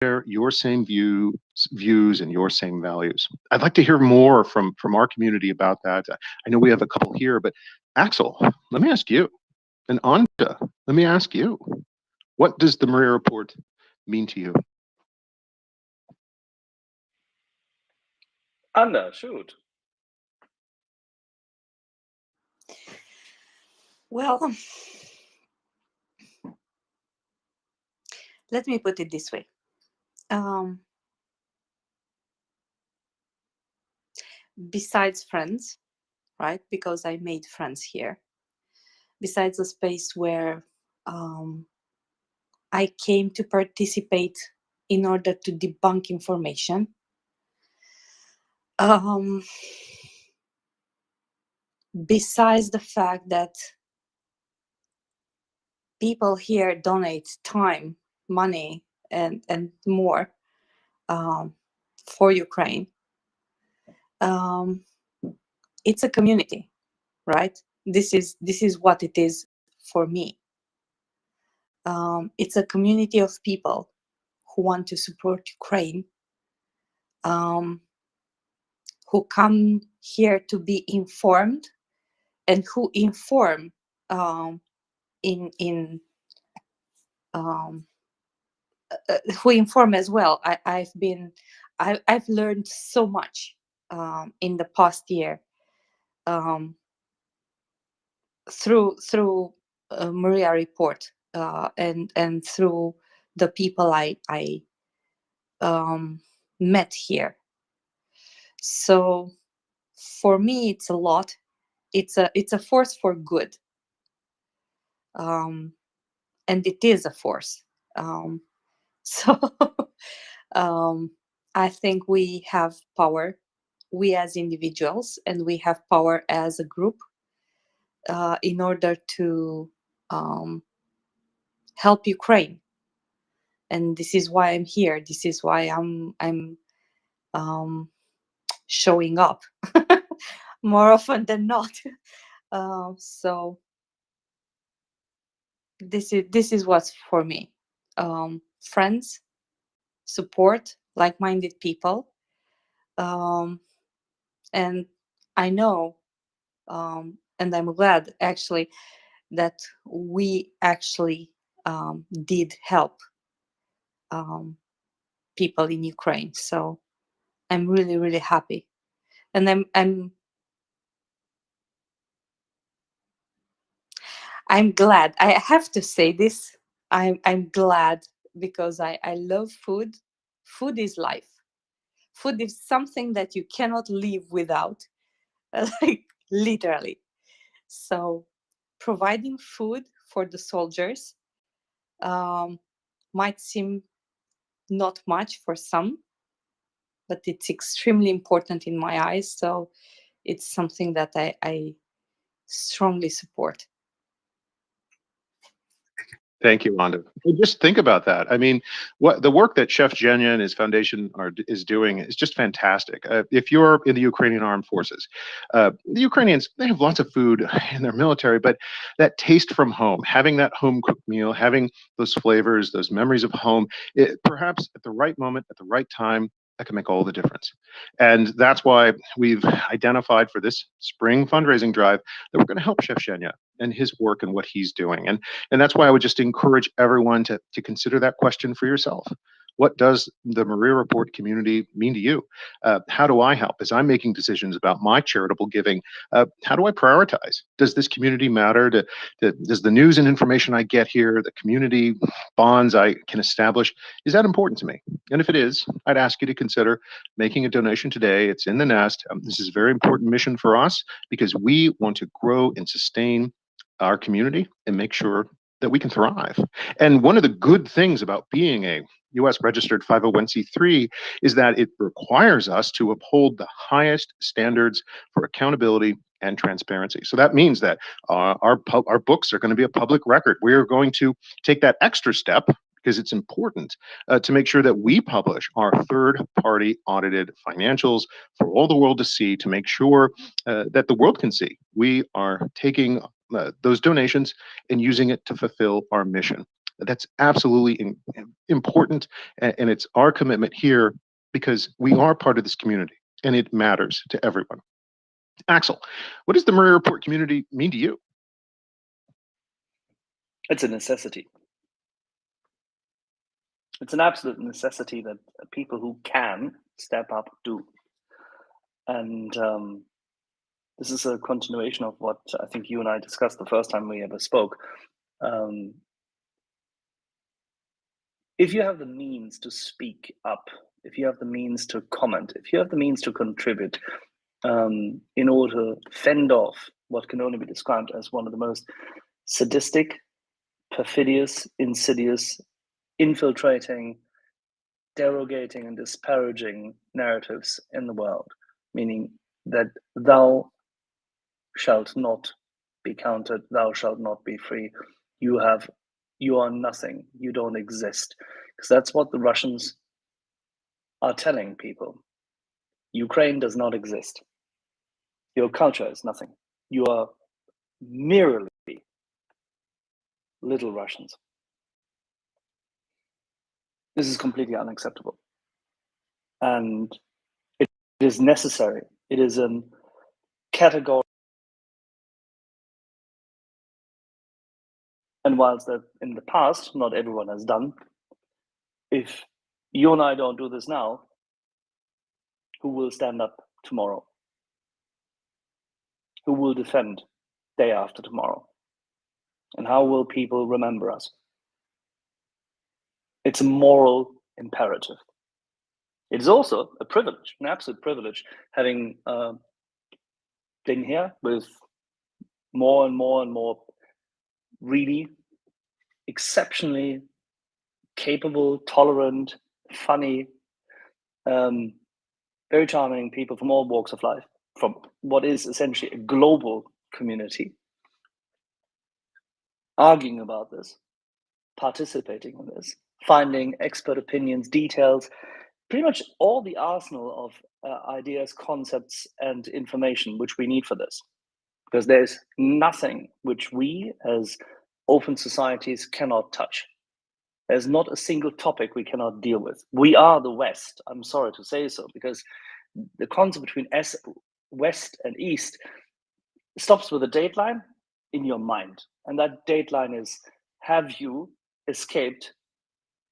share your same views and your same values. I'd like to hear more from our community about that. I know we have a couple here, but Axel, let me ask you, and Anja, let me ask you, what does the Maria Report mean to you? Anna, shoot. Well, let me put it this way. Besides friends, right? Because I made friends here. Besides a space where I came to participate in order to debunk information. Besides the fact that people here donate time, money, and more for Ukraine, it's a community, right? This is what it is for me. It's a community of people who want to support Ukraine, who come here to be informed, and who inform who inform as well. I've learned so much in the past year through MriyaReport and through the people I met here. So for me, it's a lot. It's a force for good, and it is a force. So I think we have power, we as individuals, and we have power as a group in order to help Ukraine. And this is why I'm here. This is why I'm showing up more often than not. So this is what's for me. Friends, support, like-minded people, and I know, and I'm glad actually that we actually did help people in Ukraine. So I'm really, really happy, and I'm glad. I have to say this. I'm glad because I love food. Food is life. Food is something that you cannot live without, like literally. So providing food for the soldiers might seem not much for some, but it's extremely important in my eyes. So it's something that I strongly support. Thank you, Wanda. Just think about that. I mean, what the work that Chef Zhenya and his foundation is doing is just fantastic. If you're in the Ukrainian armed forces, the Ukrainians, they have lots of food in their military, but that taste from home, having that home cooked meal, having those flavors, those memories of home, perhaps at the right moment, at the right time, that can make all the difference. And that's why we've identified for this spring fundraising drive that we're going to help Chef Zhenya and his work and what he's doing. And that's why I would just encourage everyone to consider that question for yourself. What does the Maria Report community mean to you? How do I help as I'm making decisions about my charitable giving? How do I prioritize? Does this community matter? Does the news and information I get here, the community bonds I can establish, is that important to me? And if it is, I'd ask you to consider making a donation today. It's in the nest. This is a very important mission for us because we want to grow and sustain our community and make sure that we can thrive. And one of the good things about being a US registered 501c3 is that it requires us to uphold the highest standards for accountability and transparency. So that means that our books are going to be a public record. We are going to take that extra step because it's important to make sure that we publish our third-party audited financials for all the world to see, to make sure that the world can see we are taking those donations and using it to fulfill our mission. That's absolutely important, and it's our commitment here because we are part of this community, and it matters to everyone. Axel, what does the MriyaReport community mean to you? It's a necessity. It's an absolute necessity that people who can step up do. And this is a continuation of what I think you and I discussed the first time we ever spoke. If you have the means to speak up, if you have the means to comment, if you have the means to contribute, in order to fend off what can only be described as one of the most sadistic, perfidious, insidious, infiltrating, derogating, and disparaging narratives in the world, meaning that thou shalt not be counted, thou shalt not be free, you are nothing, you don't exist. Because that's what the Russians are telling people. Ukraine does not exist. Your culture is nothing. You are merely little Russians. This is completely unacceptable. And it is necessary. It is a category. And whilst that in the past, not everyone has done, if you and I don't do this now, who will stand up tomorrow? Who will defend day after tomorrow? And how will people remember us? It's a moral imperative. It is also a privilege, an absolute privilege, having been here with more and more and more really exceptionally capable, tolerant, funny, very charming people from all walks of life, from what is essentially a global community, arguing about this, participating in this, finding expert opinions, details, pretty much all the arsenal of ideas, concepts, and information which we need for this. Because there's nothing which we as open societies cannot touch. There's not a single topic we cannot deal with. We are the West. I'm sorry to say so, because the concept between West and East stops with a dateline in your mind. And that dateline is, have you escaped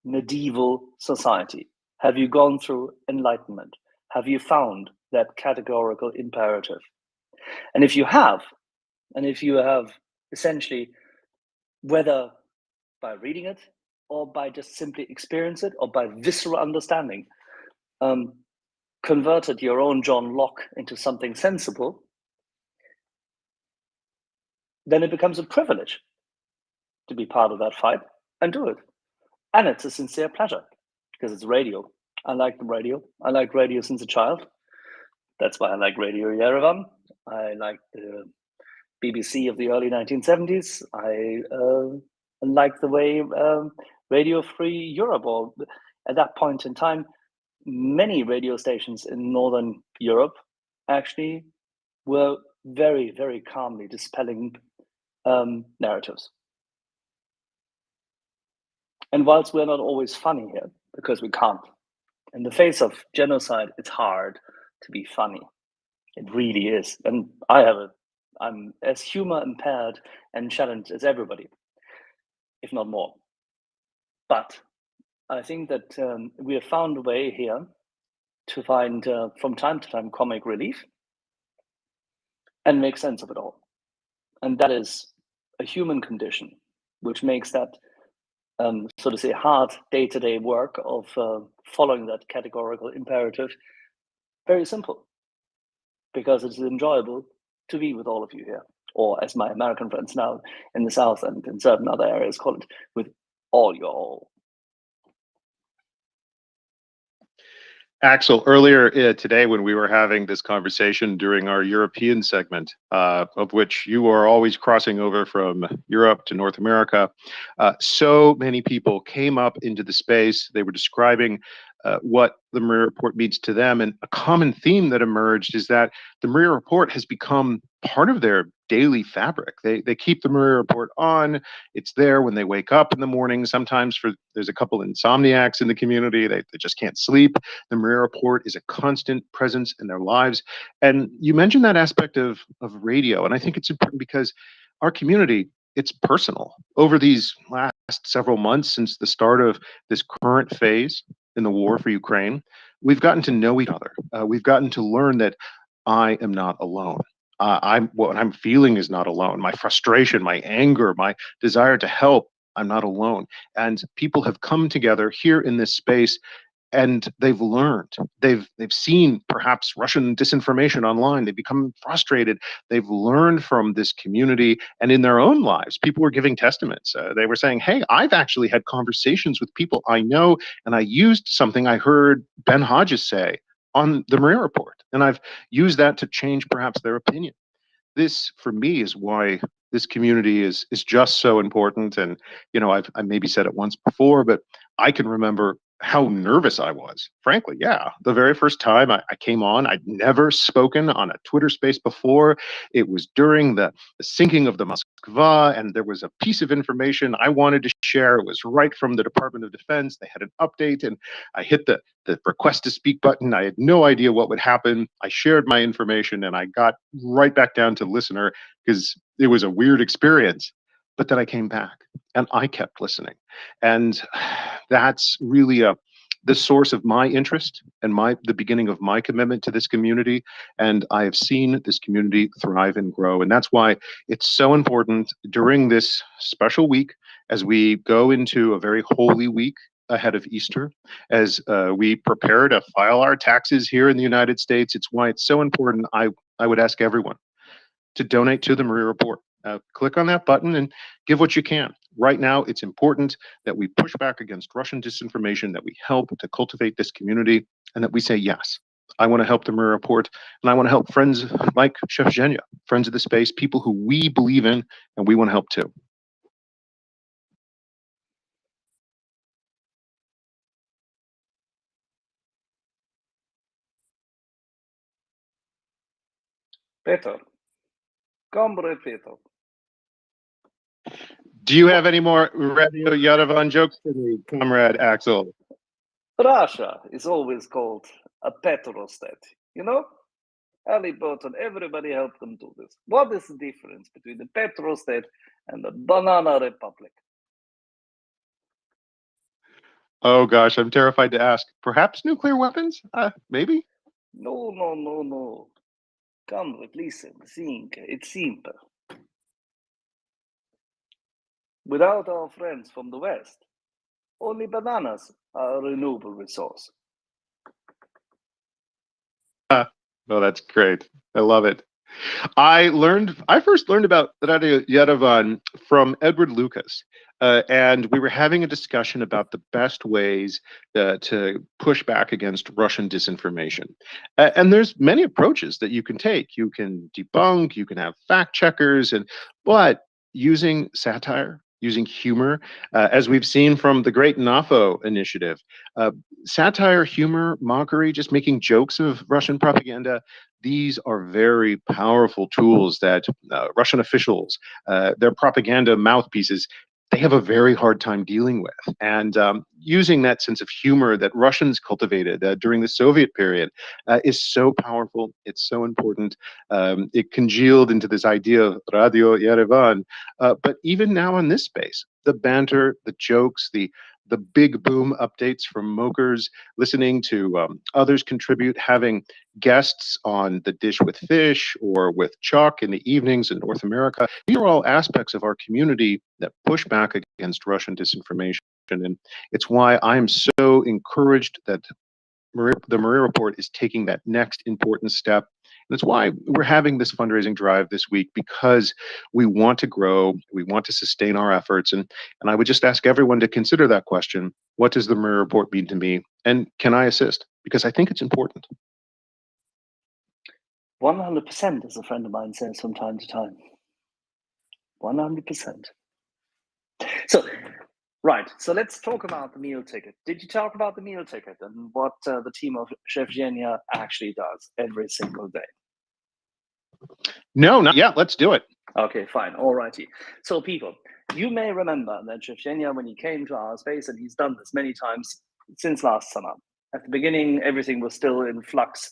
medieval society? Have you gone through enlightenment? Have you found that categorical imperative? And if you have, essentially, whether by reading it or by just simply experience it or by visceral understanding, converted your own John Locke into something sensible, then it becomes a privilege to be part of that fight and do it. And it's a sincere pleasure because it's radio. I like the radio. I like radio since a child. That's why I like Radio Yerevan. I like the BBC of the early 1970s. I like the way Radio Free Europe, or at that point in time, many radio stations in Northern Europe actually were very, very calmly dispelling narratives. And whilst we're not always funny here, because we can't, in the face of genocide, it's hard to be funny. It really is. And I'm as humor impaired and challenged as everybody, if not more. But I think that we have found a way here to find, from time to time, comic relief and make sense of it all. And that is a human condition, which makes that, so to say, hard day-to-day work of following that categorical imperative very simple, because it's enjoyable to be with all of you here, or as my American friends now in the South and in certain other areas call it, with all your all. Axel, earlier today when we were having this conversation during our European segment, of which you are always crossing over from Europe to North America, so many people came up into the space. They were describing what the MriyaReport means to them. And a common theme that emerged is that the MriyaReport has become part of their daily fabric. They keep the Maria Report on. It's there when they wake up in the morning. Sometimes there's a couple insomniacs in the community. They just can't sleep. The Maria Report is a constant presence in their lives. And you mentioned that aspect of radio, and I think it's important because our community, it's personal. Over these last several months since the start of this current phase in the war for Ukraine, we've gotten to know each other. We've gotten to learn that I am not alone. What I'm feeling is not alone. My frustration, my anger, my desire to help, I'm not alone. And people have come together here in this space, and they've learned. They've seen perhaps Russian disinformation online. They've become frustrated. They've learned from this community, and in their own lives, people were giving testaments. They were saying, "Hey, I've actually had conversations with people I know, and I used something I heard Ben Hodges say on the Maria Report, and I've used that to change perhaps their opinion." This, for me, is why this community is just so important. And I maybe said it once before, but I can remember how nervous I was. Frankly, yeah, the very first time I came on, I'd never spoken on a Twitter space before. It was during the sinking of the Moskva, and there was a piece of information I wanted to share. It was right from the Department of Defense. They had an update, and I hit the request to speak button. I had no idea what would happen. I shared my information, and I got right back down to listener because it was a weird experience. But then I came back and I kept listening. And that's really the source of my interest and the beginning of my commitment to this community. And I have seen this community thrive and grow. And that's why it's so important during this special week, as we go into a very holy week ahead of Easter, as we prepare to file our taxes here in the United States. It's why it's so important. I would ask everyone to donate to the Maria Report. Click on that button and give what you can. Right now, it's important that we push back against Russian disinformation, that we help to cultivate this community, and that we say, yes, I want to help the Maria Report, and I want to help friends like Chef Zhenya, friends of the space, people who we believe in, and we want to help too. Peter, comrade Peter. Do you have any more Radio Yerevan jokes for me, Comrade Axel? Russia is always called a petrostate. Ali Burton, everybody helped them do this. What is the difference between the petrostate and the banana republic? Oh gosh, I'm terrified to ask. Perhaps nuclear weapons? Maybe? No. Comrade, listen, think. It's simple. Without our friends from the West, only bananas are a renewable resource. Oh, that's great. I love it. I first learned about Radio Yerevan from Edward Lucas, and we were having a discussion about the best ways to push back against Russian disinformation. And there's many approaches that you can take. You can debunk, you can have fact checkers, but using satire, using humor, as we've seen from the Great NAFO initiative, satire, humor, mockery, just making jokes of Russian propaganda. These are very powerful tools that Russian officials, their propaganda mouthpieces, they have a very hard time dealing with. And using that sense of humor that Russians cultivated during the Soviet period is so powerful. It's so important. It congealed into this idea of Radio Yerevan. But even now in this space, the banter, the jokes, the big boom updates from Mokers, listening to others contribute, having guests on The Dish with Fish or with Chuck in the evenings in North America. These are all aspects of our community that push back against Russian disinformation. And it's why I'm so encouraged that the Maria Report is taking that next important step. And that's why we're having this fundraising drive this week, because we want to grow, we want to sustain our efforts. And I would just ask everyone to consider that question. What does the Maria Report mean to me? And can I assist? Because I think it's important. 100%, as a friend of mine says from time to time. 100%. So let's talk about the meal ticket. Did you talk about the meal ticket and what the team of Chef Zhenya actually does every single day? No, not yet. Let's do it. Okay, fine. Alrighty. So people, you may remember that Shevchenia, when he came to our space, and he's done this many times since last summer. At the beginning, everything was still in flux.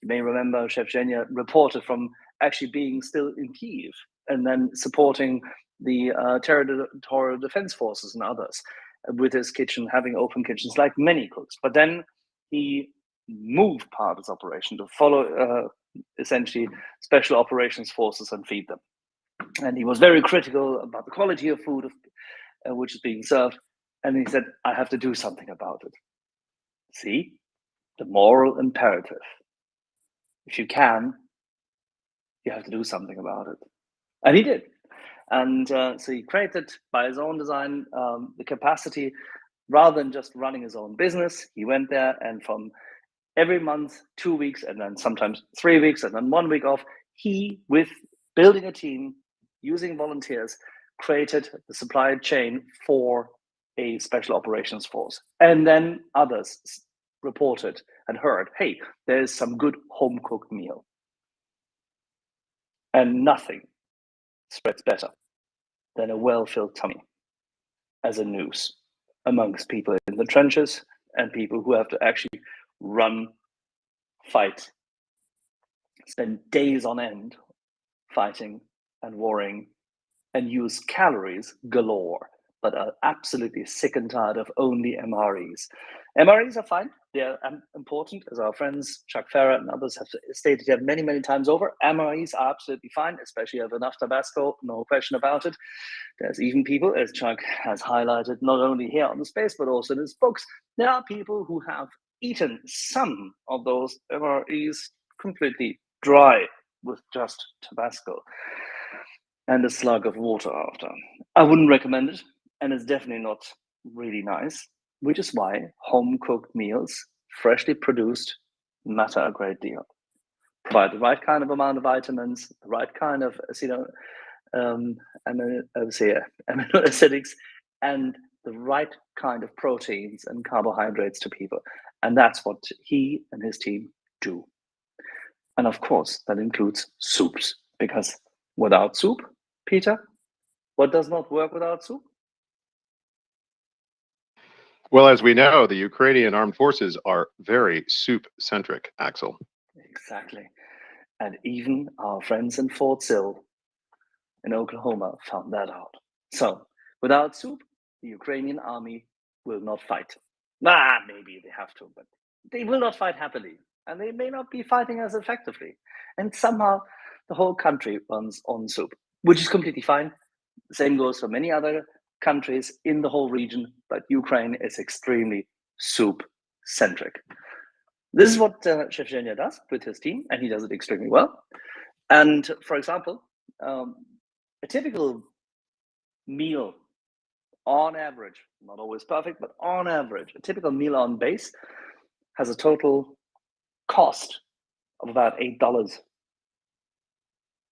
You may remember Shevchenia reported from actually being still in Kyiv and then supporting the territorial defense forces and others with his kitchen, having open kitchens like many cooks. But then he moved part of his operation to follow essentially special operations forces and feed them. And he was very critical about the quality of food which is being served. And he said, I have to do something about it. See, the moral imperative. If you can, you have to do something about it. And he did. And so he created, by his own design, the capacity, rather than just running his own business. He went there, and from every month, 2 weeks, and then sometimes 3 weeks, and then 1 week off, he, with building a team, using volunteers, created the supply chain for a special operations force. And then others reported and heard, hey, there's some good home-cooked meal. And nothing spreads better than a well-filled tummy as a noose amongst people in the trenches and people who have to actually run, fight, spend days on end fighting and warring and use calories galore, but are absolutely sick and tired of only MREs. MREs are fine. They're important, as our friends Chuck Farrer and others have stated here many, many times over. MREs are absolutely fine, especially if enough Tabasco, no question about it. There's even people, as Chuck has highlighted, not only here on the space, but also in his books, there are people who have eaten some of those MREs completely dry with just Tabasco and a slug of water after. I wouldn't recommend it, and it's definitely not really nice, which is why home-cooked meals, freshly produced, matter a great deal. Provide the right kind of amount of vitamins, the right kind of amino acidics, and the right kind of proteins and carbohydrates to people. And that's what he and his team do. And of course, that includes soups, because without soup, Peter, what does not work without soup? Well, as we know, the Ukrainian armed forces are very soup-centric, Axel. Exactly. And even our friends in Fort Sill in Oklahoma found that out. So, without soup, the Ukrainian army will not fight. Maybe they have to, but they will not fight happily. And they may not be fighting as effectively. And somehow the whole country runs on soup, which is completely fine. The same goes for many other countries in the whole region, but Ukraine is extremely soup-centric. This is what Shevchenia does with his team, and he does it extremely well. And for example, a typical meal on average, not always perfect, but on average, a typical meal on base has a total cost of about $8.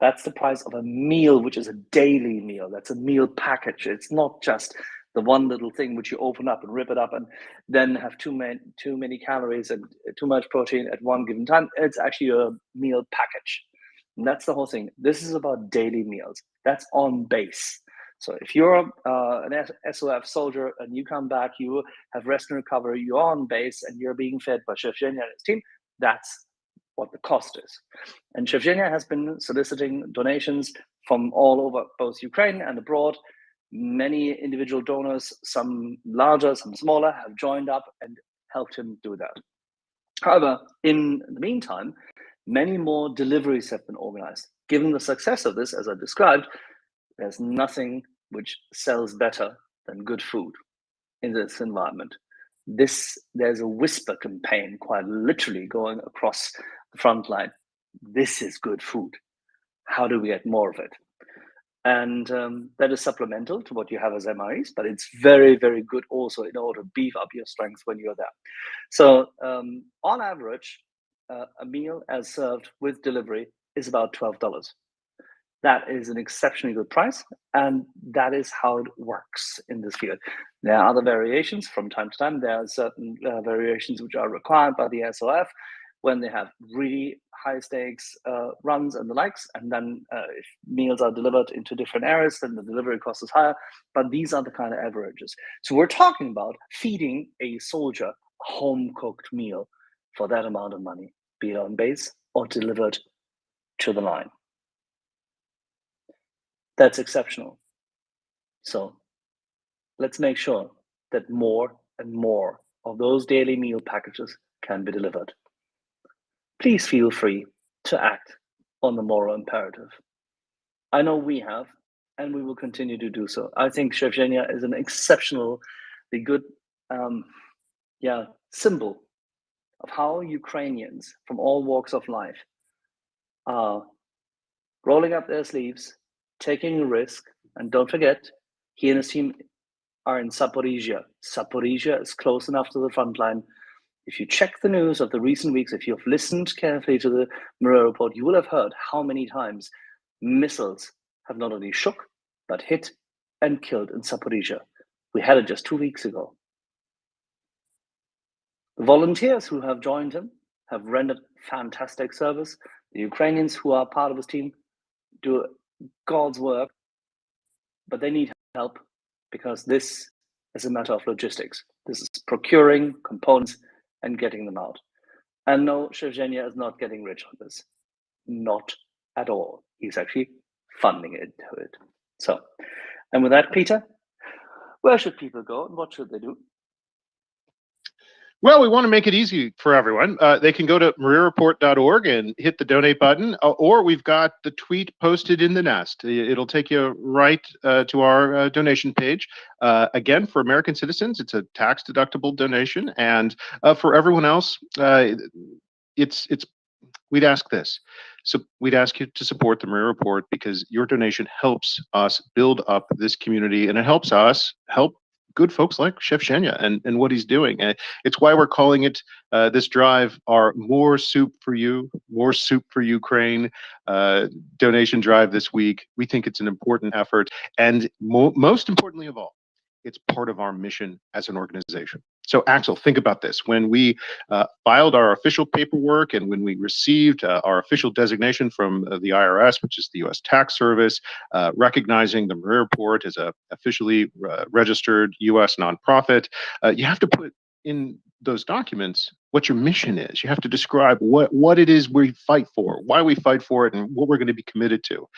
That's the price of a meal, which is a daily meal. That's a meal package. It's not just the one little thing which you open up and rip it up and then have too many calories and too much protein at one given time. It's actually a meal package. And that's the whole thing. This is about daily meals. That's on base. So if you're an SOF soldier and you come back, you have rest and recovery, you're on base and you're being fed by Shevchenia and his team, that's what the cost is. And Shevchenia has been soliciting donations from all over both Ukraine and abroad. Many individual donors, some larger, some smaller, have joined up and helped him do that. However, in the meantime, many more deliveries have been organized. Given the success of this, as I described, there's nothing which sells better than good food in this environment. There's a whisper campaign, quite literally, going across the front line. This is good food. How do we get more of it? And that is supplemental to what you have as MREs, but it's very, very good also in order to beef up your strength when you're there. So on average, a meal as served with delivery is about $12. That is an exceptionally good price, and that is how it works in this field. There are other variations from time to time. There are certain variations which are required by the SOF, when they have really high stakes runs and the likes, and then if meals are delivered into different areas, then the delivery cost is higher. But these are the kind of averages. So we're talking about feeding a soldier a home-cooked meal for that amount of money, be it on base or delivered to the line. That's exceptional. So let's make sure that more and more of those daily meal packages can be delivered. Please feel free to act on the moral imperative. I know we have, and we will continue to do so. I think Chef Zhenya is an exceptionally good symbol of how Ukrainians from all walks of life are rolling up their sleeves, taking a risk, and don't forget, he and his team are in Zaporizhia. Zaporizhia is close enough to the front line. If you check the news of the recent weeks, if you've listened carefully to the MriyaReport, you will have heard how many times missiles have not only shook, but hit and killed in Zaporizhia. We had it just 2 weeks ago. The volunteers who have joined him have rendered fantastic service. The Ukrainians who are part of his team do God's work, but they need help because this is a matter of logistics. This is procuring components and getting them out. And no, Chef Zhenya is not getting rich on this. Not at all. He's actually funding into it. So, and with that, Peter, where should people go and what should they do? Well, we want to make it easy for everyone. They can go to MriyaReport.org and hit the donate button, or we've got the tweet posted in the nest. It'll take you right to our donation page. Again, for American citizens, it's a tax-deductible donation, and for everyone else, we'd ask this. So we'd ask you to support the MriyaReport because your donation helps us build up this community, and it helps us help good folks like Chef Zhenya and what he's doing. And it's why we're calling it this drive our More Soup for You, More Soup for Ukraine donation drive this week. We think it's an important effort. And most importantly of all, it's part of our mission as an organization. So Axel, think about this. When we filed our official paperwork and when we received our official designation from the IRS, which is the U.S. Tax Service, recognizing the MriyaReport as a officially registered U.S. nonprofit, you have to put in those documents what your mission is. You have to describe what it is we fight for, why we fight for it, and what we're going to be committed to.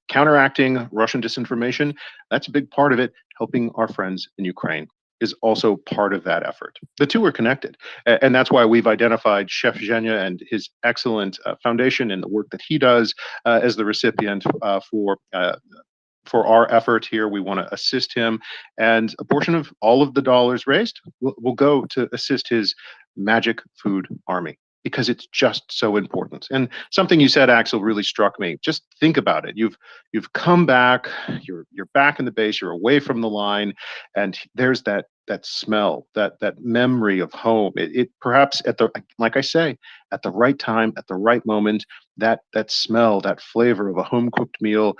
Counteracting Russian disinformation, that's a big part of it. Helping our friends in Ukraine is also part of that effort. The two are connected. And that's why we've identified Chef Zhenya and his excellent foundation and the work that he does as the recipient for our effort here. We want to assist him. And a portion of all of the dollars raised will go to assist his Magic Food Army, because it's just so important. And something you said, Axel, really struck me. Just think about it. You've come back, you're back in the base, you're away from the line, and there's that smell, that memory of home. It perhaps like I say, at the right time, at the right moment, that smell, that flavor of a home cooked meal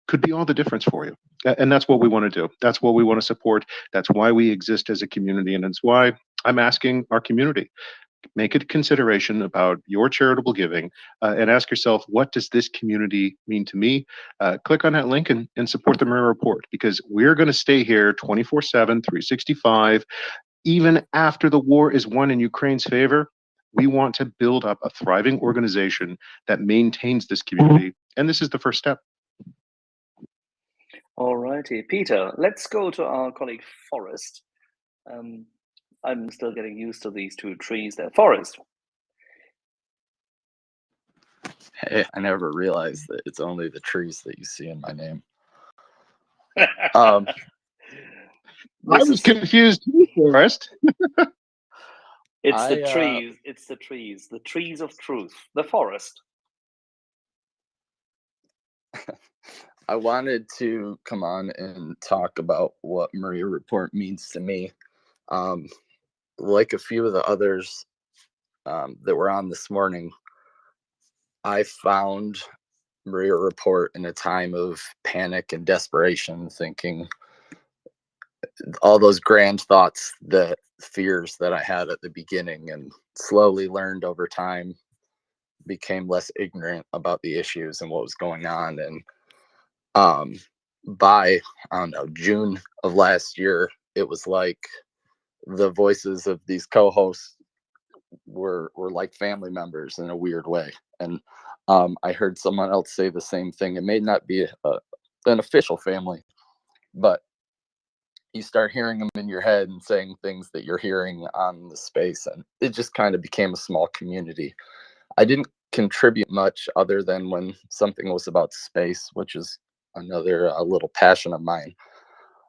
could be all the difference for you. And that's what we want to do. That's what we want to support. That's why we exist as a community. And it's why I'm asking our community, make a consideration about your charitable giving and ask yourself, what does this community mean to me? Click on that link and support the MriyaReport, because we're going to stay here 24/7, 365. Even after the war is won in Ukraine's favor, we want to build up a thriving organization that maintains this community. And this is the first step. All righty, Peter, let's go to our colleague Forrest. I'm still getting used to these two trees there. Forrest. Hey, I never realized that it's only the trees that you see in my name. I was confused, Forrest. It's the trees. It's the trees. The trees of truth. The forest. I wanted to come on and talk about what MriyaReport means to me. Like a few of the others that were on this morning, I found MriyaReport in a time of panic and desperation, thinking, all those grand thoughts, the fears that I had at the beginning, and slowly learned over time, became less ignorant about the issues and what was going on. And by, I don't know, June of last year, it was like the voices of these co-hosts were like family members in a weird way. And I heard someone else say the same thing. It may not be an official family, but you start hearing them in your head and saying things that you're hearing on the space, and it just kind of became a small community. I didn't contribute much other than when something was about space, which is another little passion of mine.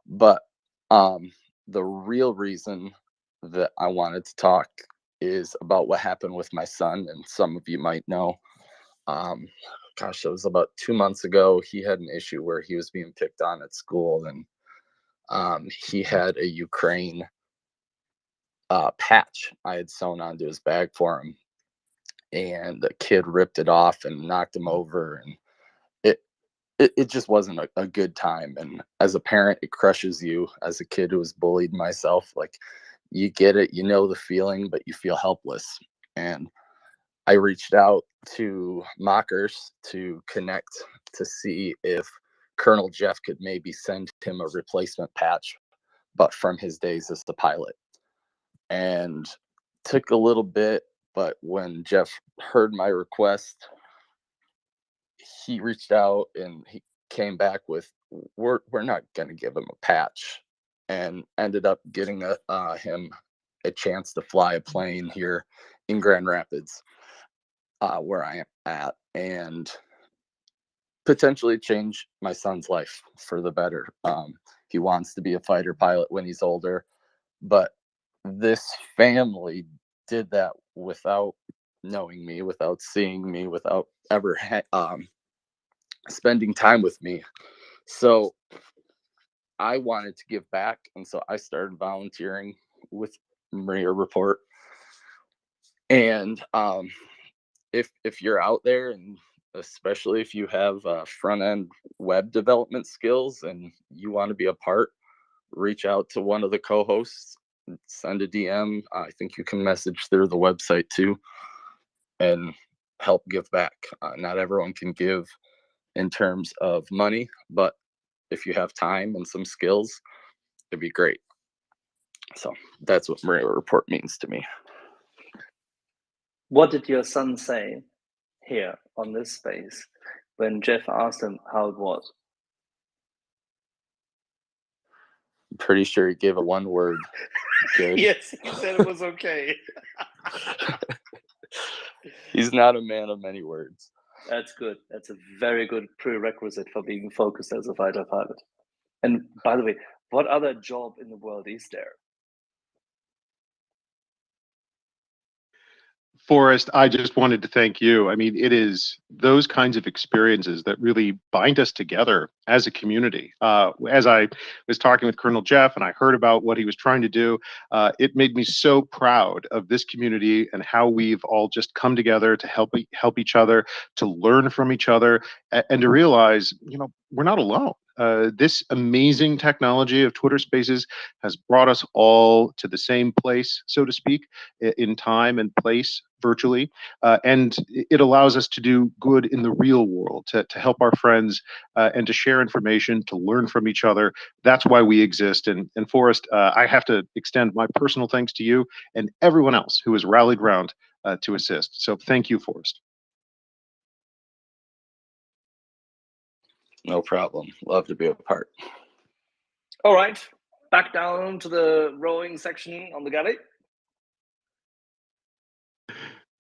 But the real reason that I wanted to talk is about what happened with my son, and some of you might know. Gosh, it was about 2 months ago. He had an issue where he was being picked on at school, and he had a Ukraine patch I had sewn onto his bag for him, and the kid ripped it off and knocked him over, and it just wasn't a good time. And as a parent, it crushes you. As a kid who was bullied myself, like, you get it, you know the feeling, but you feel helpless. And I reached out to Mockers to connect to see if Colonel Jeff could maybe send him a replacement patch, but from his days as the pilot. And took a little bit, but when Jeff heard my request, he reached out and he came back with, we're not going to give him a patch, and ended up getting him a chance to fly a plane here in Grand Rapids, where I am at, and potentially change my son's life for the better. He wants to be a fighter pilot when he's older, but this family did that without knowing me, without seeing me, without ever spending time with me. So I wanted to give back, and so I started volunteering with MriyaReport. And if you're out there, and especially if you have front end web development skills and you want to be a part, reach out to one of the co-hosts, send a DM. I think you can message through the website too, and help give back. Not everyone can give in terms of money, but if you have time and some skills, it'd be great. So that's what MriyaReport means to me. What did your son say here on this space when Jeff asked him how it was? I'm pretty sure he gave a one word. Good. Yes, he said it was okay. He's not a man of many words. That's good. That's a very good prerequisite for being focused as a fighter pilot. And by the way, what other job in the world is there? Forrest, I just wanted to thank you. I mean, it is those kinds of experiences that really bind us together as a community. As I was talking with Colonel Jeff and I heard about what he was trying to do, it made me so proud of this community and how we've all just come together to help each other, to learn from each other, and to realize, we're not alone. This amazing technology of Twitter Spaces has brought us all to the same place, so to speak, in time and place virtually. And it allows us to do good in the real world, to help our friends and to share information, to learn from each other. That's why we exist. And Forrest, I have to extend my personal thanks to you and everyone else who has rallied round to assist. So thank you, Forrest. No problem. Love to be a part. All right, back down to the rowing section on the galley.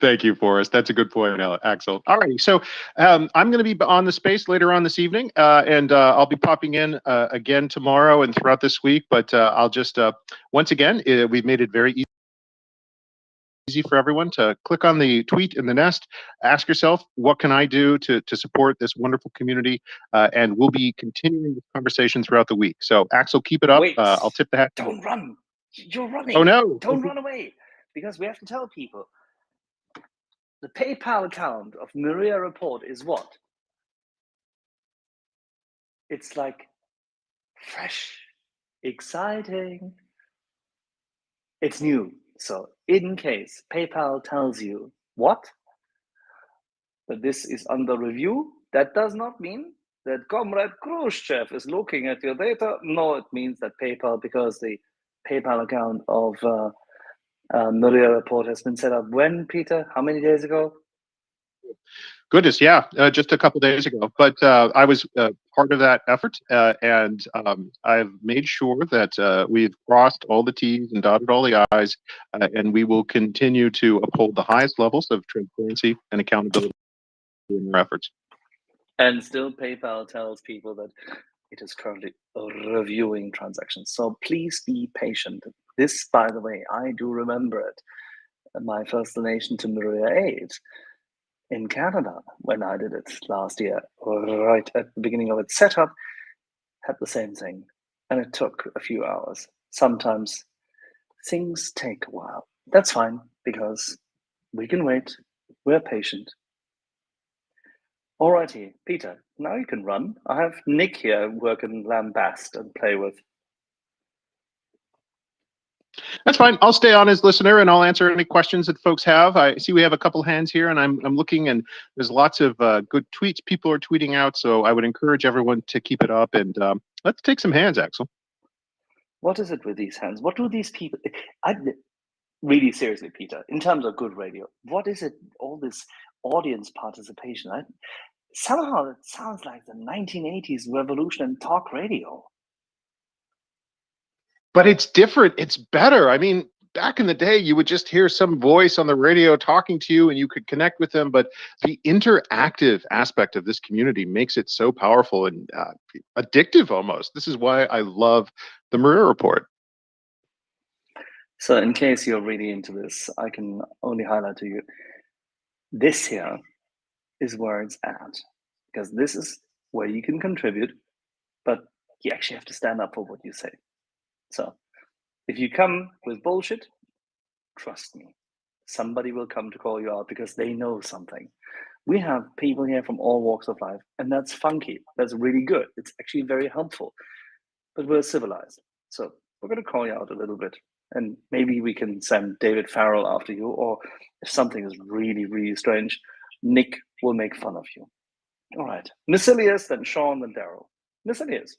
Thank you, Forrest. That's a good point, Axel. All righty, so I'm going to be on the space later on this evening, and I'll be popping in again tomorrow and throughout this week. But I'll just, once again, we've made it very easy for everyone to click on the tweet in the nest, ask yourself, what can I do to support this wonderful community? And we'll be continuing this conversation throughout the week. So Axel, keep it up. Wait, I'll tip the hat. Don't run. You're running. Oh, no. Don't run away, because we have to tell people. The PayPal account of MriyaReport is what? It's like fresh. Exciting. It's new. So in case PayPal tells you what? That this is under review, that does not mean that Comrade Khrushchev is looking at your data. No, it means that PayPal, because the PayPal account of MriyaReport has been set up when, Peter? How many days ago? Goodness, yeah, just a couple days ago. But I was part of that effort, and I've made sure that we've crossed all the T's and dotted all the I's, and we will continue to uphold the highest levels of transparency and accountability in our efforts. And still, PayPal tells people that it is currently reviewing transactions. So please be patient. This, by the way, I do remember it. My first donation to MriyaAid in Canada, when I did it last year, right at the beginning of its setup, had the same thing. And it took a few hours. Sometimes things take a while. That's fine, because we can wait. We're patient. Alrighty, Peter, now you can run. I have Nick here who I can lambast and play with. That's fine. I'll stay on as listener, and I'll answer any questions that folks have. I see we have a couple hands here, and I'm looking, and there's lots of good tweets people are tweeting out. So I would encourage everyone to keep it up, and let's take some hands, Axel. What is it with these hands? What do these people? Really seriously, Peter, in terms of good radio, what is it? All this audience participation. Somehow it sounds like the 1980s revolution in talk radio. But it's different. It's better. I mean, back in the day, you would just hear some voice on the radio talking to you and you could connect with them. But the interactive aspect of this community makes it so powerful and addictive almost. This is why I love the MriyaReport. So in case you're really into this, I can only highlight to you, this here is where it's at. Because this is where you can contribute, but you actually have to stand up for what you say. So if you come with bullshit, trust me, somebody will come to call you out because they know something. We have people here from all walks of life, and that's funky. That's really good. It's actually very helpful. But we're civilized. So we're going to call you out a little bit. And maybe we can send David Farrell after you, or if something is really, really strange, Nick will make fun of you. All right. Miscellaneous, then Sean, then Daryl. Miscellaneous.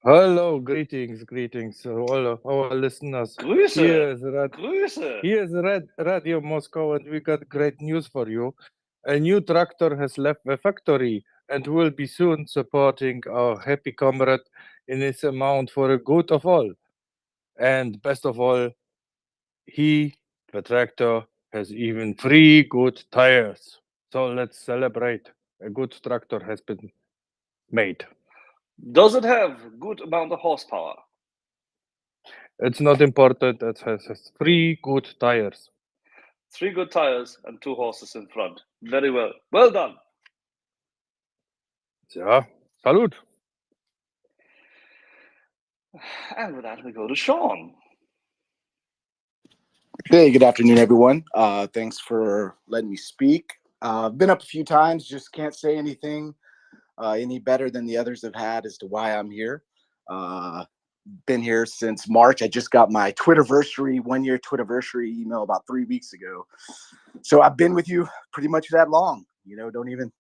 Hello, greetings to all of our listeners. Grüße. Here is Radio Moscow, and we got great news for you. A new tractor has left the factory and will be soon supporting our happy comrade in his amount for the good of all. And best of all, the tractor, has even 3 good tires. So let's celebrate. A good tractor has been made. Does it have good amount of horsepower? It's not important. It has 3 good tires. 3 good tires and 2 horses in front. Very well. Well done. Yeah, salute. And with that, we go to Sean. Hey, good afternoon, everyone. Thanks for letting me speak. I've been up a few times, just can't say anything any better than the others have had as to why I'm here. Been here since March. I just got my Twitterversary, 1-year Twitterversary email about 3 weeks ago. So I've been with you pretty much that long. You know, don't even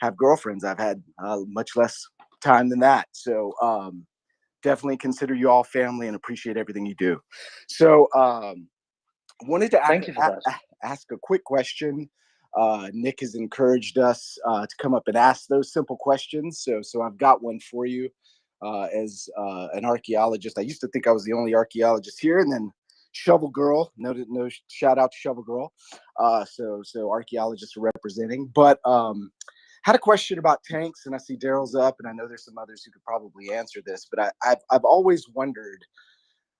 have girlfriends. I've had much less time than that. So definitely consider you all family and appreciate everything you do. So wanted to ask a quick question. Nick has encouraged us to come up and ask those simple questions. So I've got one for you. As an archaeologist, I used to think I was the only archaeologist here, and then Shovel Girl, no shout out to Shovel Girl. So archaeologists are representing, but had a question about tanks, and I see Daryl's up, and I know there's some others who could probably answer this, but I've always wondered.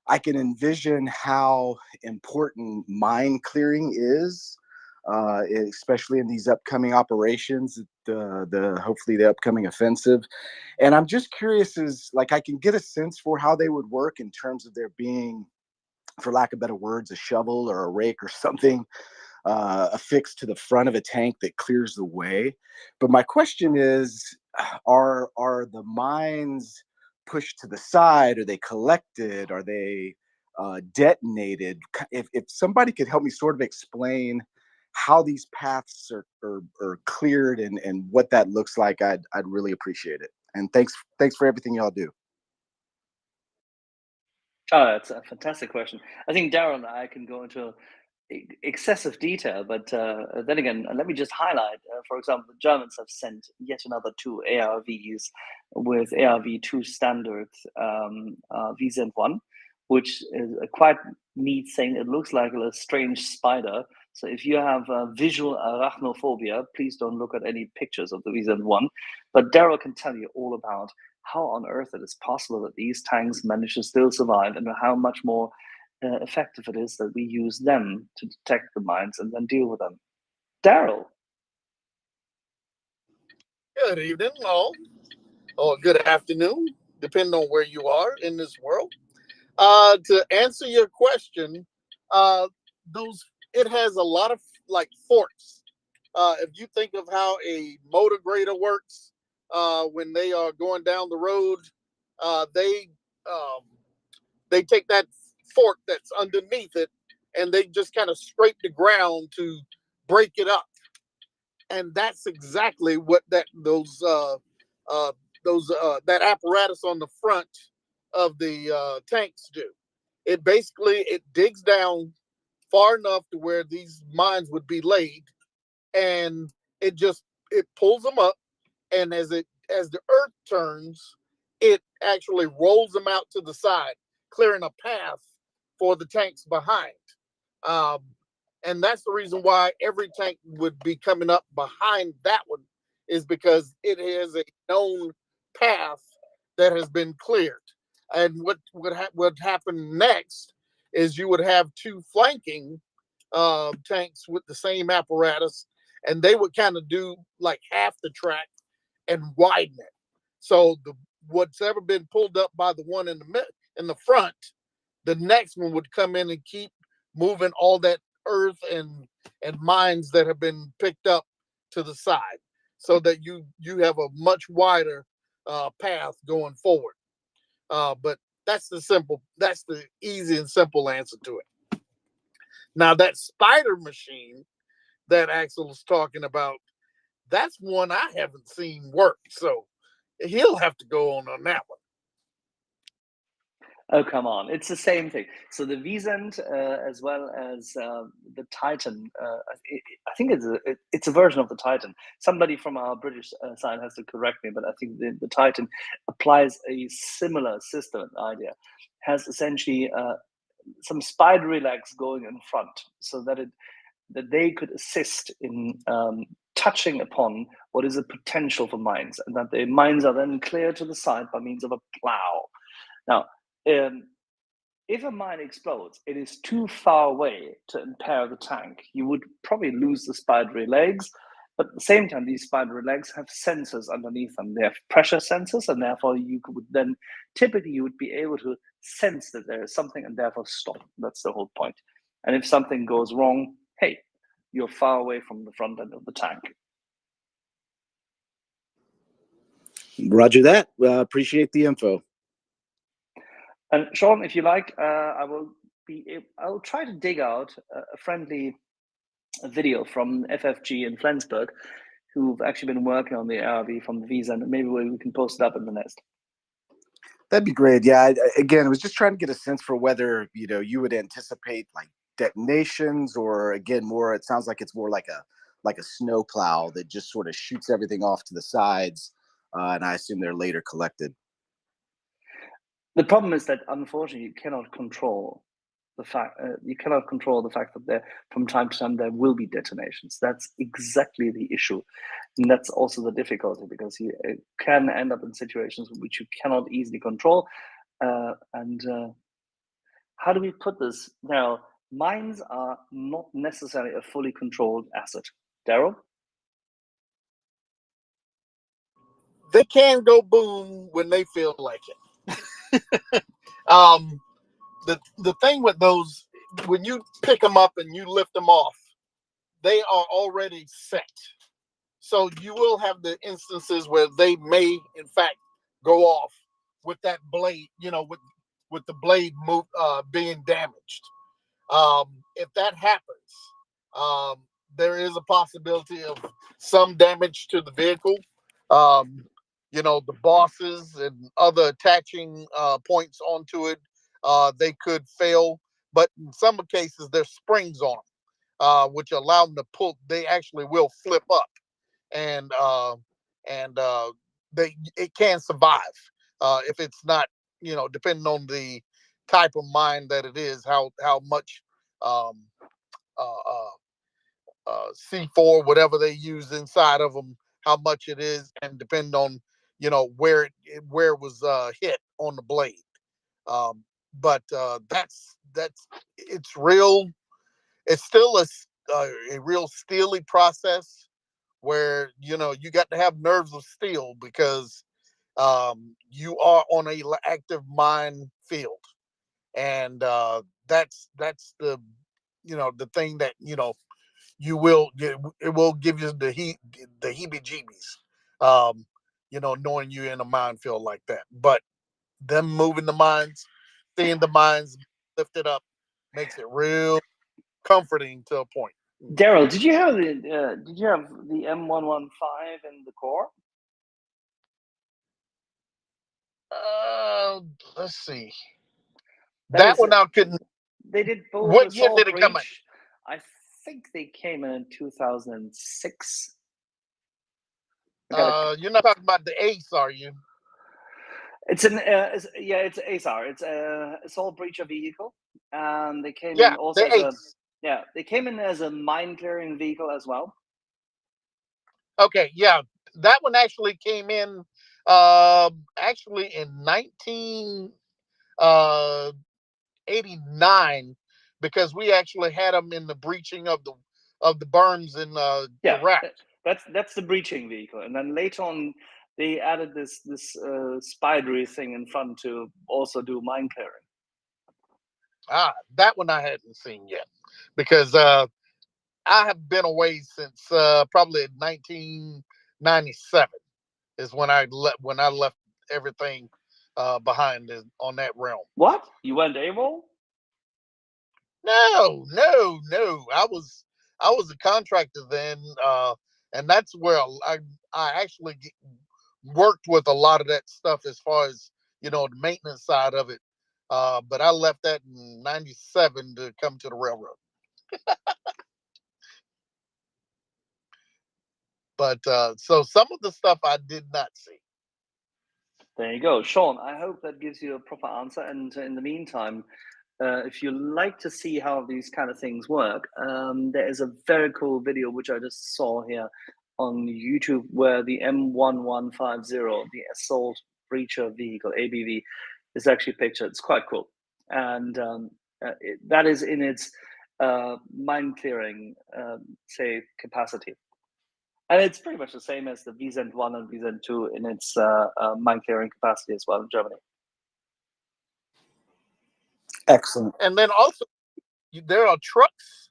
I can envision how important mine clearing is, especially in these upcoming operations, hopefully the upcoming offensive. And I'm just curious, I can get a sense for how they would work in terms of there being, for lack of better words, a shovel or a rake or something affixed to the front of a tank that clears the way. But my question is, are the mines pushed to the side? Are they collected? Are they detonated? If somebody could help me sort of explain how these paths are cleared and what that looks like, I'd really appreciate it. And thanks for everything y'all do. Oh, that's a fantastic question. I think Daryl and I can go into excessive detail, but then again, let me just highlight, for example, the Germans have sent yet another 2 ARVs with ARV2 standard VSEND1, which is a quite neat thing. It looks like a strange spider. So if you have visual arachnophobia, please don't look at any pictures of the VSEND1. But Daryl can tell you all about how on earth it is possible that these tanks manage to still survive, and how much more effective it is that we use them to detect the mines and then deal with them. Daryl. Good evening, all, or good afternoon, depending on where you are in this world. To answer your question, it has a lot of like forks. If you think of how a motor grader works, when they are going down the road, they take that fork that's underneath it and they just kind of scrape the ground to break it up. And that's exactly what that apparatus on the front of the tanks do. It digs down far enough to where these mines would be laid, and it pulls them up, and as the earth turns, it actually rolls them out to the side, clearing a path for the tanks behind. And that's the reason why every tank would be coming up behind that one, is because it has a known path that has been cleared. And what would happen next is you would have 2 flanking tanks with the same apparatus, and they would kind of do like half the track and widen it. So what's ever been pulled up by the one in the front, the next one would come in and keep moving all that earth and mines that have been picked up to the side, so that you have a much wider path going forward. But that's the easy and simple answer to it. Now, that spider machine that Axel was talking about, that's one I haven't seen work, so he'll have to go on that one. Oh, come on. It's the same thing. So the VSEND, as well as the Titan, I think it's a version of the Titan. Somebody from our British side has to correct me, but I think the Titan applies a similar system idea. Has essentially some spidery legs going in front, so that they could assist in touching upon what is a potential for mines, and that the mines are then cleared to the side by means of a plow. Now, if a mine explodes, it is too far away to impair the tank. You would probably lose the spidery legs, but at the same time, these spidery legs have sensors underneath them. They have pressure sensors, and therefore you would be able to sense that there is something and therefore stop. That's the whole point. And if something goes wrong, hey, you're far away from the front end of the tank. Roger that. Appreciate the info. And Sean, if you like, I'll try to dig out a friendly video from FFG in Flensburg, who've actually been working on the ARV from the VSEND, and maybe we can post it up in the nest. That'd be great. Yeah. Again, I was just trying to get a sense for whether you would anticipate like detonations, or again, more. It sounds like it's more like a snow plow that just sort of shoots everything off to the sides, and I assume they're later collected. The problem is that unfortunately you cannot control the fact that there, from time to time, there will be detonations. That's exactly the issue, and that's also the difficulty, because you can end up in situations which you cannot easily control. And how do we put this? Now, mines are not necessarily a fully controlled asset. Daryl? They can go boom when they feel like it. The thing with those, when you pick them up and you lift them off, they are already set. So you will have the instances where they may, in fact, go off with that blade, with the blade being damaged. If that happens, um, there is a possibility of some damage to the vehicle. Um, the bosses and other attaching points onto it, they could fail. But in some cases, there's springs on them, which allow them to pull. They actually will flip up, and it can survive if it's not, depending on the type of mine that it is, how much um, C4, whatever they use inside of them, how much it is, and depending on where it was hit on the blade. But that's it's real. It's still a real steely process where you got to have nerves of steel because you are on a active mine field, and that's the the thing that it will give you the heebie-jeebies, knowing you're in a minefield like that. But them moving the mines, seeing the mines lifted up, makes it real comforting to a point. Daryl, did you have the M115 in the core? Let's see. That one I couldn't. They did both. What year did it come in? I think they came in 2006. You're not talking about the Ace, are you? It's it's ASAR. It's a assault breacher vehicle, and they came in also they came in as a mine clearing vehicle as well. Okay, yeah, that one actually came in actually in 1989 because we actually had them in the breaching of the berms in Iraq. That's the breaching vehicle, and then later on they added this spidery thing in front to also do mine clearing. That one I hadn't seen yet because I have been away since probably 1997 is when I left everything behind on that realm. What? You went AWOL? No. I was a contractor then, and that's where I actually worked with a lot of that stuff as far as the maintenance side of it. But I left that in '97 to come to the railroad. But so some of the stuff I did not see. There you go, Sean. I hope that gives you a proper answer. And in the meantime, if you like to see how these kind of things work, there is a very cool video which I just saw here on YouTube where the M1150, the assault breacher vehicle (ABV), is actually pictured. It's quite cool, and that is in its mine clearing, say, capacity. And it's pretty much the same as the VZent 1 and VZent 2 in its mine clearing capacity as well in Germany. Excellent. And then also, there are trucks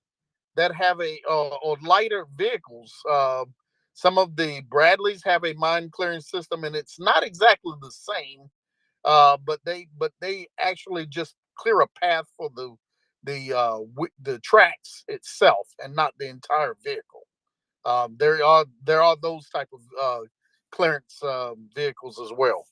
that have or lighter vehicles. Some of the Bradleys have a mine clearing system, and it's not exactly the same, but they actually just clear a path for the tracks itself and not the entire vehicle. There are those type of clearance vehicles as well.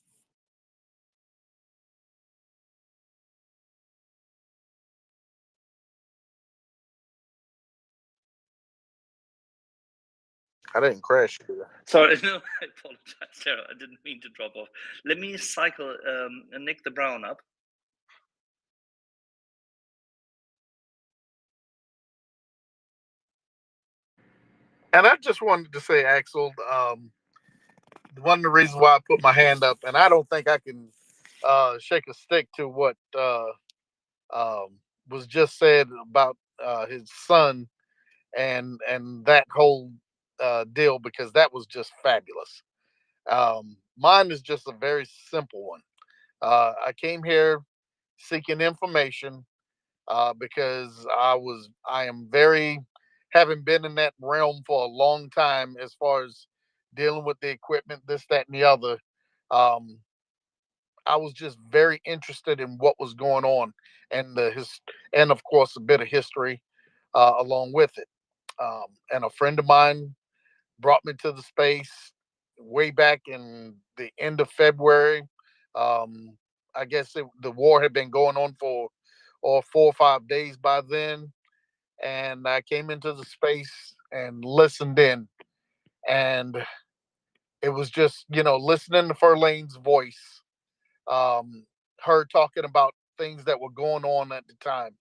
I didn't crash here. Sorry, no, I apologize, Sarah. I didn't mean to drop off. Let me cycle Nick the Brown up. And I just wanted to say, Axel, one of the reasons why I put my hand up, and I don't think I can shake a stick to what was just said about his son and that whole deal, because that was just fabulous. Mine is just a very simple one. I came here seeking information because I am very, having been in that realm for a long time as far as dealing with the equipment, this, that, and the other. I was just very interested in what was going on, and and of course a bit of history along with it. And a friend of mine brought me to the space way back in the end of February. Um, I guess the war had been going on for 4 or 5 days by then, and I came into the space and listened in, and it was just listening to Furlane's voice, um, her talking about things that were going on at the time,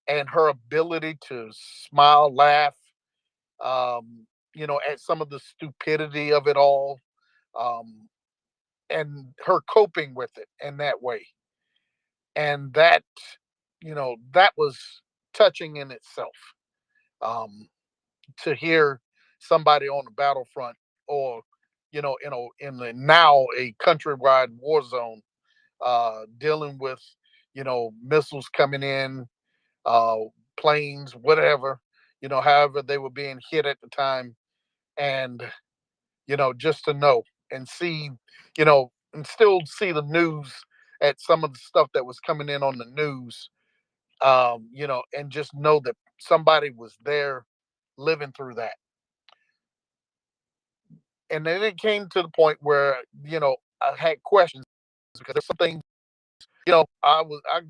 and her ability to smile, laugh, at some of the stupidity of it all, um, and her coping with it in that way. And that was touching in itself. Um, to hear somebody on the battlefront, or in the now a countrywide war zone, dealing with missiles coming in, uh, planes, whatever, however they were being hit at the time, and just to know and see, and still see the news at some of the stuff that was coming in on the news, and just know that somebody was there living through that. And then it came to the point where I had questions, because there's some things, I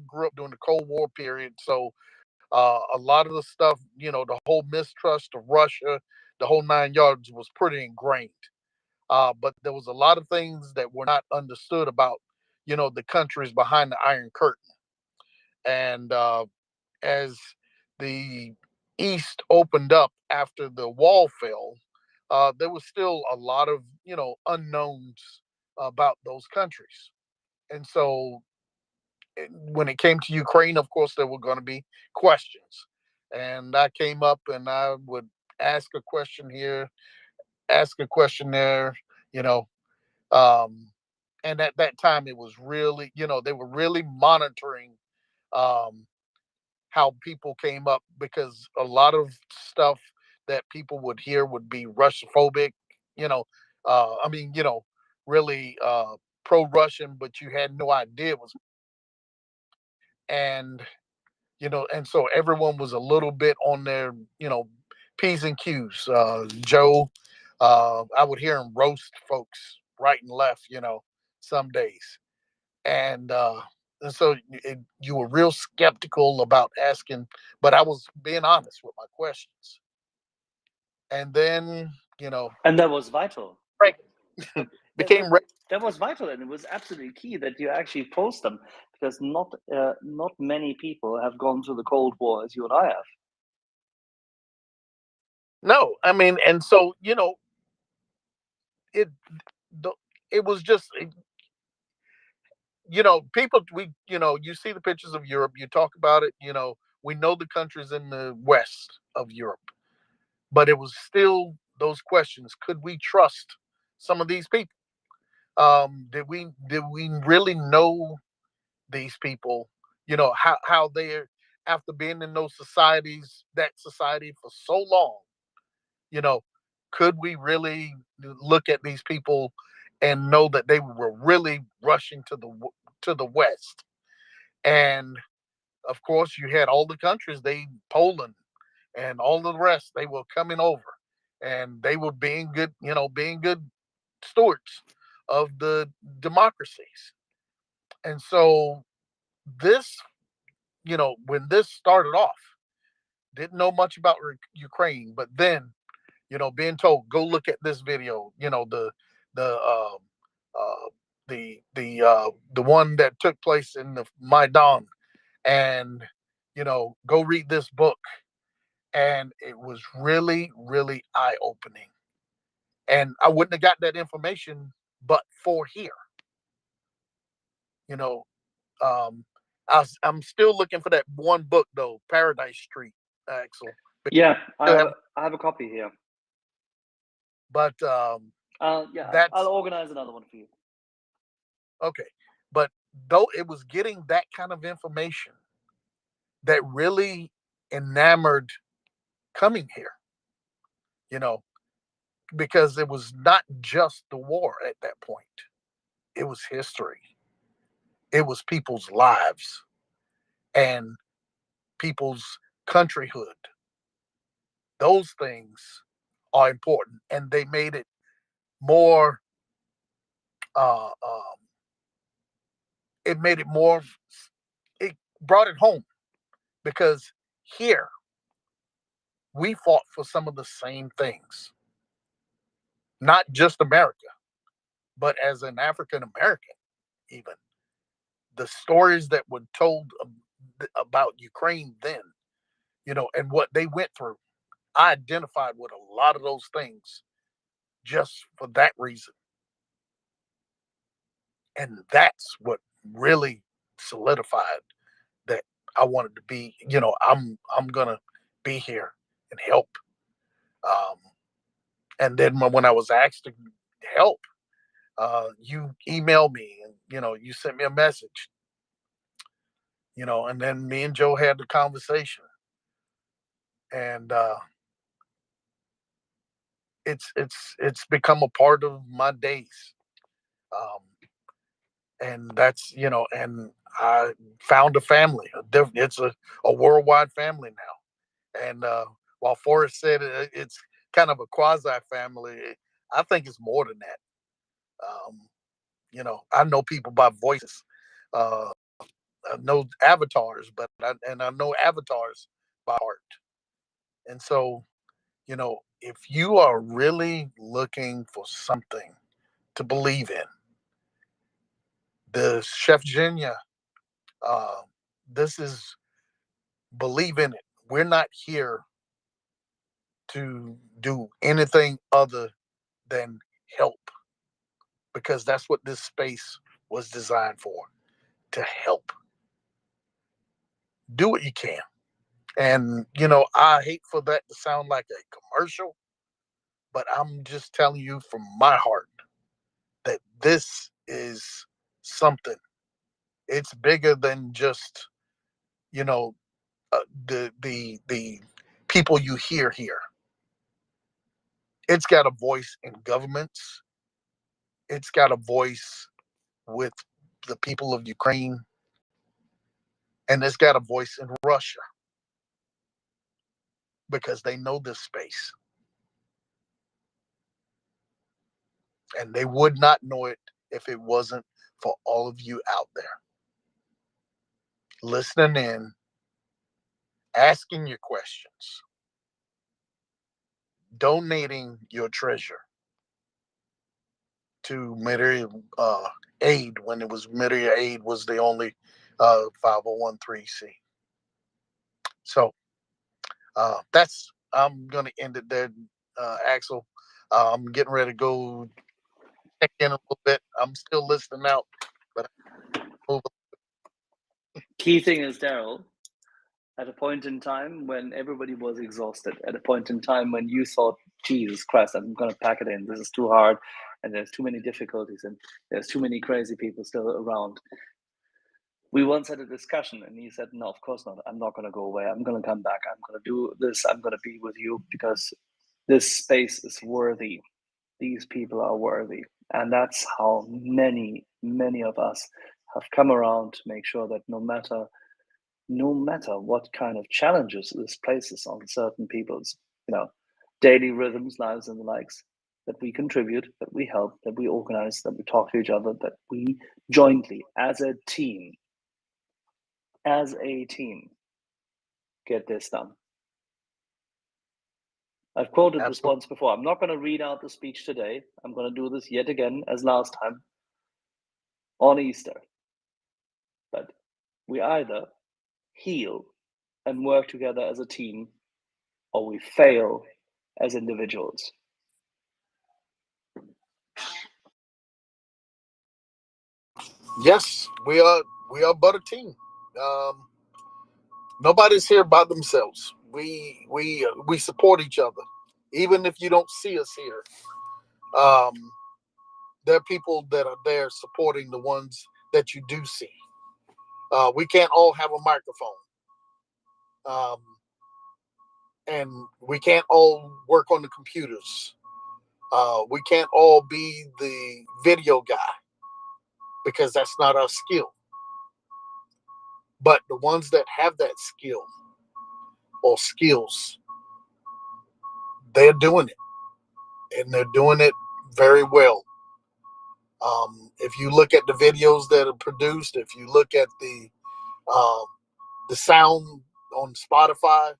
grew up during the Cold War period, so a lot of the stuff, the whole mistrust of Russia, the whole 9 yards, was pretty ingrained. But there was a lot of things that were not understood about the countries behind the Iron Curtain. And as the East opened up after the wall fell, there was still a lot of unknowns about those countries. And so when it came to Ukraine, of course, there were going to be questions. And I came up and I would ask a question here, ask a question there, you know. Um, and at that time, it was really, they were really monitoring um, how people came up, because a lot of stuff that people would hear would be Russophobic, you know, I mean, really pro-Russian, but you had no idea it was. And and so everyone was a little bit on their p's and q's. Joe, I would hear him roast folks right and left, some days. And so you were real skeptical about asking, but I was being honest with my questions. And then And that was vital. Frank That, became that was vital, and it was absolutely key that you actually post them, because not many people have gone through the Cold War as you and I have. no, I mean, and so it it was just people, you see the pictures of Europe, you talk about it, we know the countries in the west of Europe, but it was still those questions. Could we trust some of these people? Did we really know these people? How they're, after being in that society for so long, you know, could we really look at these people and know that they were really rushing to the west? And of course, you had all the countries, Poland and all of the rest, they were coming over, and they were being good stewards of the democracies. And so this, when this started off, didn't know much about Ukraine, but then, being told, go look at this video, the uh, the one that took place in the Maidan, and go read this book. And it was really, really eye opening. And I wouldn't have got that information but for here. You know, um, I'm still looking for that one book though, Paradise Street, Axel. Yeah, I have a copy here. But yeah, I'll organize another one for you. Okay, but though it was getting that kind of information that really enamored coming here, because it was not just the war at that point; it was history. It was people's lives and people's countryhood. Those things are important, and they made it more. Uh, um, it made it more. It brought it home because here we fought for some of the same things, not just America, but as an African American, even the stories that were told about Ukraine then, and what they went through. I identified with a lot of those things just for that reason. And that's what really solidified that I wanted to be, I'm gonna be here and help. Um, and then when I was asked to help, you emailed me and you sent me a message, and then me and Joe had the conversation, and it's become a part of my days. Um, and that's and I found a family. It's a worldwide family now. And while Forrest said it's kind of a quasi family, I think it's more than that. I know people by voices. Uh, I know avatars, and I know avatars by heart. And so, if you are really looking for something to believe in, the Chef Genia, this is believe in it. We're not here to do anything other than help, because that's what this space was designed for, to help. Do what you can. And, I hate for that to sound like a commercial, but I'm just telling you from my heart that this is something. It's bigger than just, the people you hear here. It's got a voice in governments. It's got a voice with the people of Ukraine, and it's got a voice in Russia because they know this space. And they would not know it if it wasn't for all of you out there listening in, asking your questions, donating your treasure to Miria Aid when it was Miria Aid was the only 501c. So I'm going to end it there, Axel. I'm getting ready to go check in a little bit. I'm still listening out, but Key thing is, Daryl, at a point in time when everybody was exhausted, at a point in time when you thought, Jesus Christ, I'm going to pack it in. This is too hard, and there's too many difficulties, and there's too many crazy people still around. We once had a discussion, and he said, no, of course not. I'm not going to go away. I'm going to come back. I'm going to do this. I'm going to be with you because this space is worthy. These people are worthy. And that's how many, many of us have come around to make sure that no matter what kind of challenges this places on certain people's, daily rhythms, lives, and the likes, that we contribute, that we help, that we organize, that we talk to each other, that we jointly, as a team, get this done. I've quoted this once before. I'm not going to read out the speech today. I'm going to do this yet again as last time on Easter. But we either heal and work together as a team, or we fail as individuals. Yes, we are but a team. Nobody's here by themselves. We support each other, even if you don't see us here. There are people that are there supporting the ones that you do see. We can't all have a microphone, and we can't all work on the computers. We can't all be the video guy because that's not our skill. But the ones that have that skill or skills, they're doing it, and they're doing it very well. If you look at the videos that are produced, if you look at the sound on Spotify,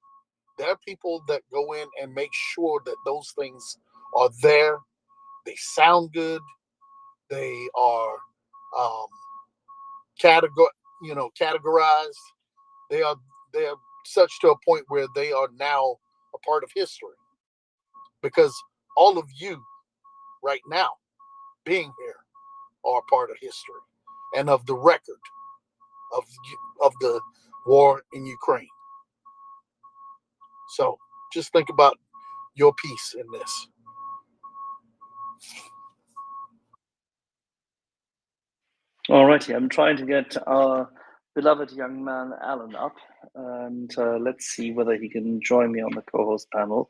there are people that go in and make sure that those things are there. They sound good. They are categorized. They are such to a point where they are now a part of history, because all of you right now being here are a part of history and of the record of the war in Ukraine. So just think about your piece in this. Alrighty, I'm trying to get our beloved young man Alan up, and let's see whether he can join me on the co-host panel.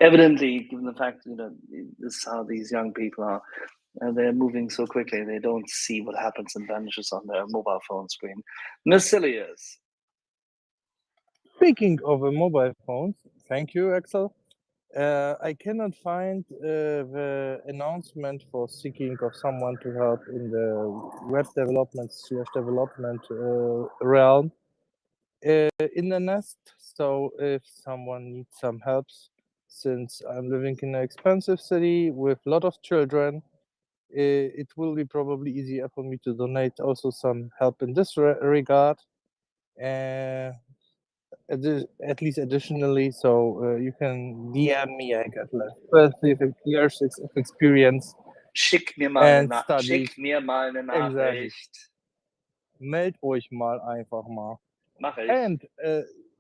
Evidently, given the fact this is how these young people are, they're moving so quickly they don't see what happens and vanishes on their mobile phone screen. Miss Cilliers. Speaking of mobile phones, thank you, Axel. I cannot find the announcement for seeking of someone to help in the web development realm in the Nest. So if someone needs some helps, since I'm living in an expensive city with a lot of children, it will be probably easier for me to donate also some help in this regard. At least additionally, so you can DM me. I got like 12 years of experience. Schick mir mal eine Nachricht. Meld euch mal einfach mal. Mach ich. And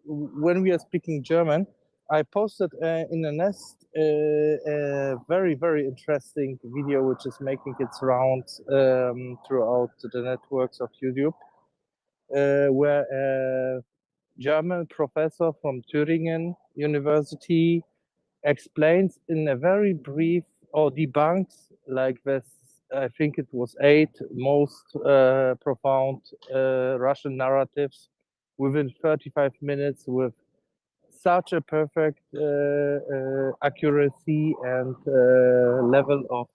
when we are speaking German, I posted in the Nest a very, very interesting video which is making its rounds throughout the networks of YouTube, where a German professor from Thüringen University explains in a very brief, or debunks, like this, I think it was 8 most profound Russian narratives within 35 minutes with such a perfect accuracy and level of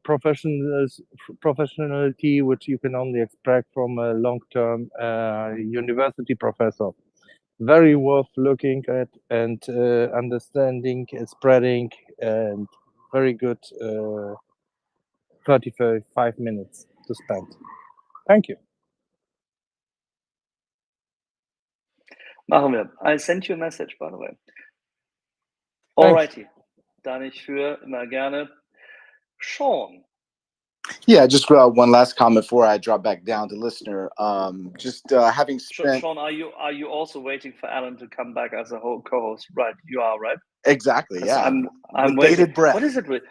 professionality, which you can only expect from a long-term university professor. Very worth looking at and understanding, spreading, and very good 35 minutes to spend. Thank you. Machen wir. I sent you a message, by the way. Alrighty. Dann ich für immer gerne Sean. Yeah, just one last comment before I drop back down to listener. Just having spent. Sean, are you also waiting for Alan to come back as a whole co-host? Right, you are, right? Exactly. Yeah. I'm with bated breath. What is it with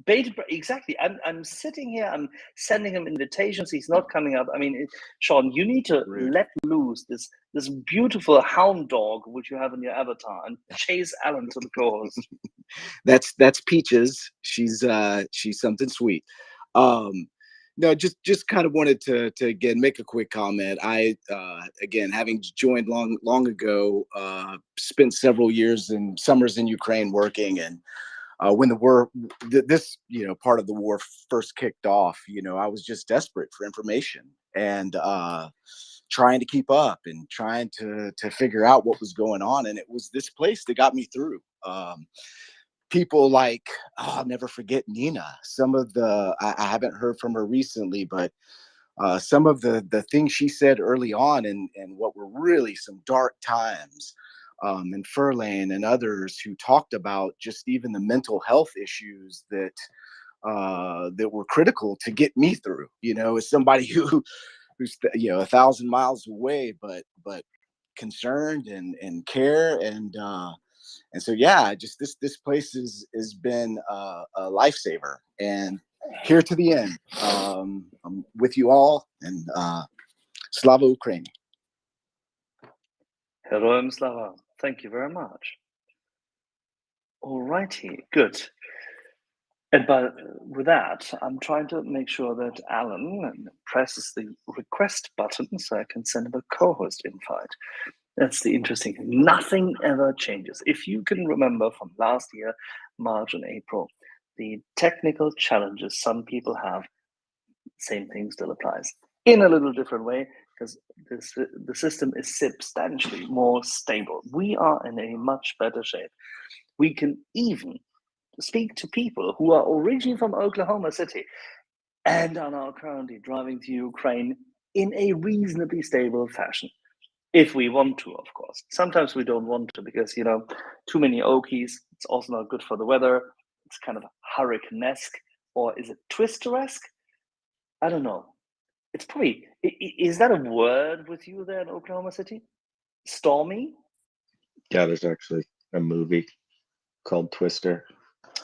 bated breath? Exactly. I'm sitting here. I'm sending him invitations. He's not coming up. I mean, Sean, you need to let loose this beautiful hound dog which you have in your avatar and chase Alan to the co-host. That's Peaches. She's something sweet. No, just kind of wanted to again make a quick comment. I again, having joined long ago, spent several years in summers in Ukraine working, and when the war, this part of the war first kicked off, I was just desperate for information and trying to keep up and trying to figure out what was going on, and it was this place that got me through. People like, I'll never forget Nina. Some of I haven't heard from her recently, but some of the things she said early on and what were really some dark times, and Furlane and others who talked about just even the mental health issues that were critical to get me through, as somebody who's 1,000 miles away, but concerned and care and so, yeah, just this place has been a lifesaver, and here to the end. I'm with you all, and Slava Ukraini. Heroim Slava. Thank you very much. Alrighty, good. And with that, I'm trying to make sure that Alan presses the request button so I can send him a co-host invite. That's the interesting thing. Nothing ever changes. If you can remember from last year, March and April, the technical challenges some people have, same thing still applies in a little different way because the system is substantially more stable. We are in a much better shape. We can even speak to people who are originally from Oklahoma City and are now currently driving to Ukraine in a reasonably stable fashion. If we want to, of course. Sometimes we don't want to because, too many Okies, it's also not good for the weather. It's kind of hurricane-esque, or is it twister-esque? I don't know. It's probably, is that a word with you there in Oklahoma City? Stormy? Yeah, there's actually a movie called Twister.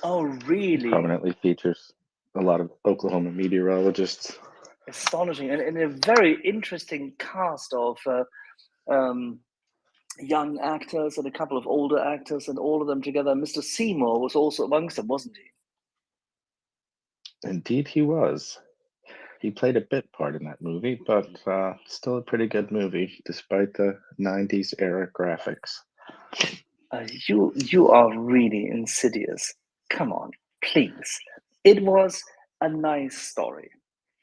Oh, really? Prominently features a lot of Oklahoma meteorologists. Astonishing, and a very interesting cast of young actors and a couple of older actors, and all of them together. Mr. Seymour was also amongst them, wasn't he? Indeed, he was. He played a bit part in that movie, but still a pretty good movie, despite the 90s era graphics. You are really insidious. Come on, please. It was a nice story.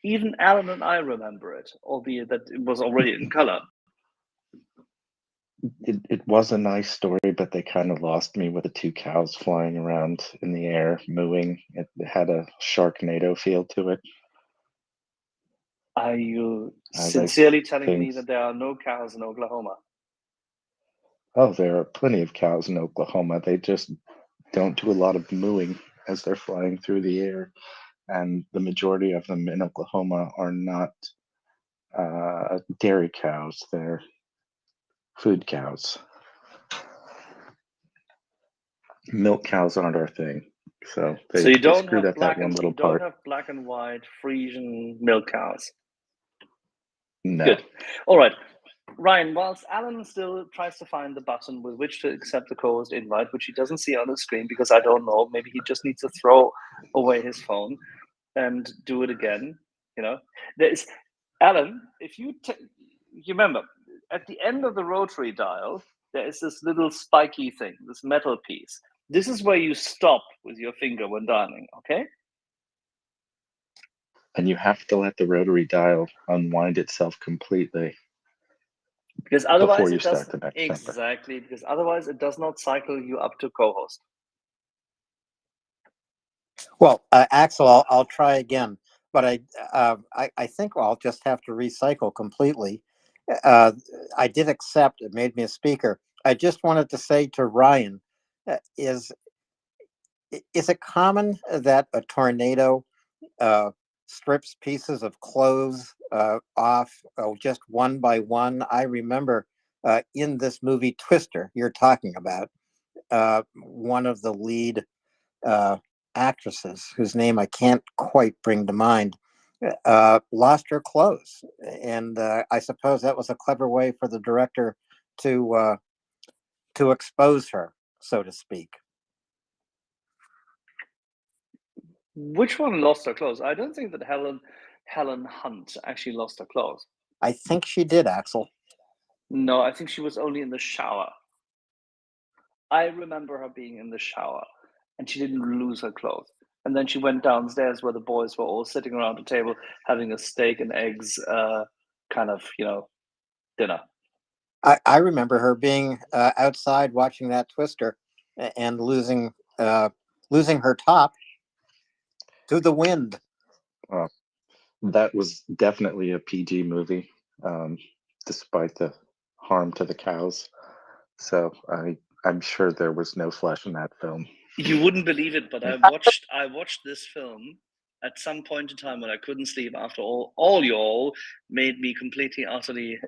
Even Alan and I remember it, albeit that it was already in color. It was a nice story, but they kind of lost me with the two cows flying around in the air, mooing. It had a Sharknado feel to it. Are you sincerely telling me that there are no cows in Oklahoma? Oh, there are plenty of cows in Oklahoma. They just don't do a lot of mooing as they're flying through the air. And the majority of them in Oklahoma are not dairy cows. They're food cows. Milk cows aren't our thing. So you don't screwed have up that one little part. You don't have black and white Frisian milk cows. No. Good. All right. Ryan, whilst Alan still tries to find the button with which to accept the co-host invite, which he doesn't see on the screen because I don't know, maybe he just needs to throw away his phone and do it again. There's Alan. If you remember, at the end of the rotary dial, there is this little spiky thing, this metal piece. This is where you stop with your finger when dialing. Okay. And you have to let the rotary dial unwind itself completely. Because otherwise before you it does start the next exactly number. because otherwise it does not cycle you up to co-host. Well, Axel, I'll try again, but I think I'll just have to recycle completely. I did accept; it made me a speaker. I just wanted to say to Ryan, is it common that a tornado strips pieces of clothes off just one by one? I remember in this movie Twister you're talking about, one of the lead actresses, whose name I can't quite bring to mind, lost her clothes. And I suppose that was a clever way for the director to expose her, so to speak. Which one lost her clothes? I don't think that Helen Hunt actually lost her clothes. I think she did, Axel. No, I think she was only in the shower. I remember her being in the shower, and she didn't lose her clothes. And then she went downstairs where the boys were all sitting around the table having a steak and eggs kind of, dinner. I remember her being outside watching that Twister and losing her top to the wind. That was definitely a PG movie, despite the harm to the cows. So I'm sure there was no flesh in that film. You wouldn't believe it, but I watched this film at some point in time when I couldn't sleep after all you all made me completely, utterly,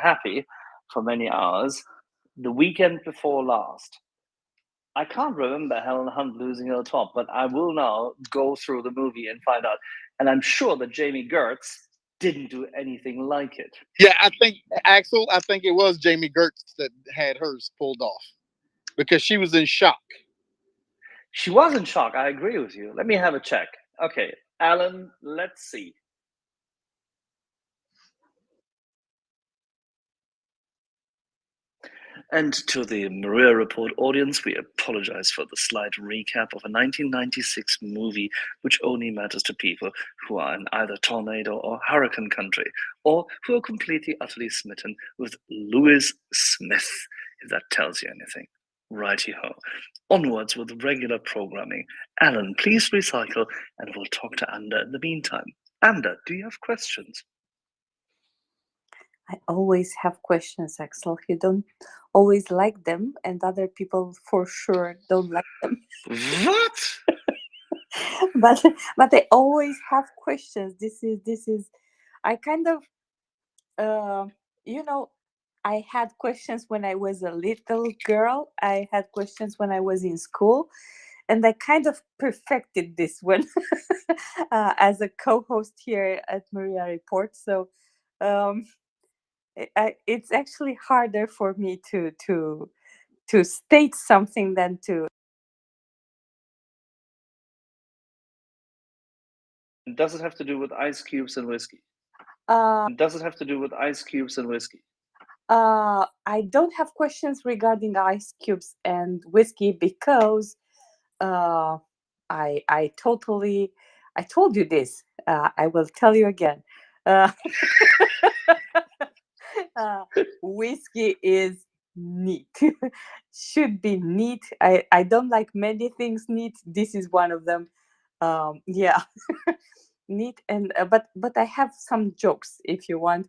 happy for many hours. The weekend before last. I can't remember Helen Hunt losing her top, but I will now go through the movie and find out. And I'm sure that Jamie Gertz didn't do anything like it. Yeah, I think it was Jamie Gertz that had hers pulled off because she was in shock. She was in shock. I agree with you. Let me have a check. Okay, Alan, let's see. And to the MriyaReport audience, we apologize for the slight recap of a 1996 movie which only matters to people who are in either tornado or hurricane country, or who are completely, utterly smitten with Lewis Smith, if that tells you anything. Righty-ho. Onwards with regular programming. Alan, please recycle, and we'll talk to Anda in the meantime. Anda, do you have questions? I always have questions, Axel. You don't always like them, and other people for sure don't like them. What? but I always have questions. This is I kind of you know, I had questions when I was a little girl. I had questions when I was in school, and I kind of perfected this one as a co-host here at MriyaReport. So it's actually harder for me to state something than to. Does it have to do with ice cubes and whiskey? Does it have to do with ice cubes and whiskey? I don't have questions regarding ice cubes and whiskey because I totally I told you this. I will tell you again. Uh, whiskey is neat. Should be neat. I don't like many things neat. This is one of them. Yeah, neat and but I have some jokes if you want.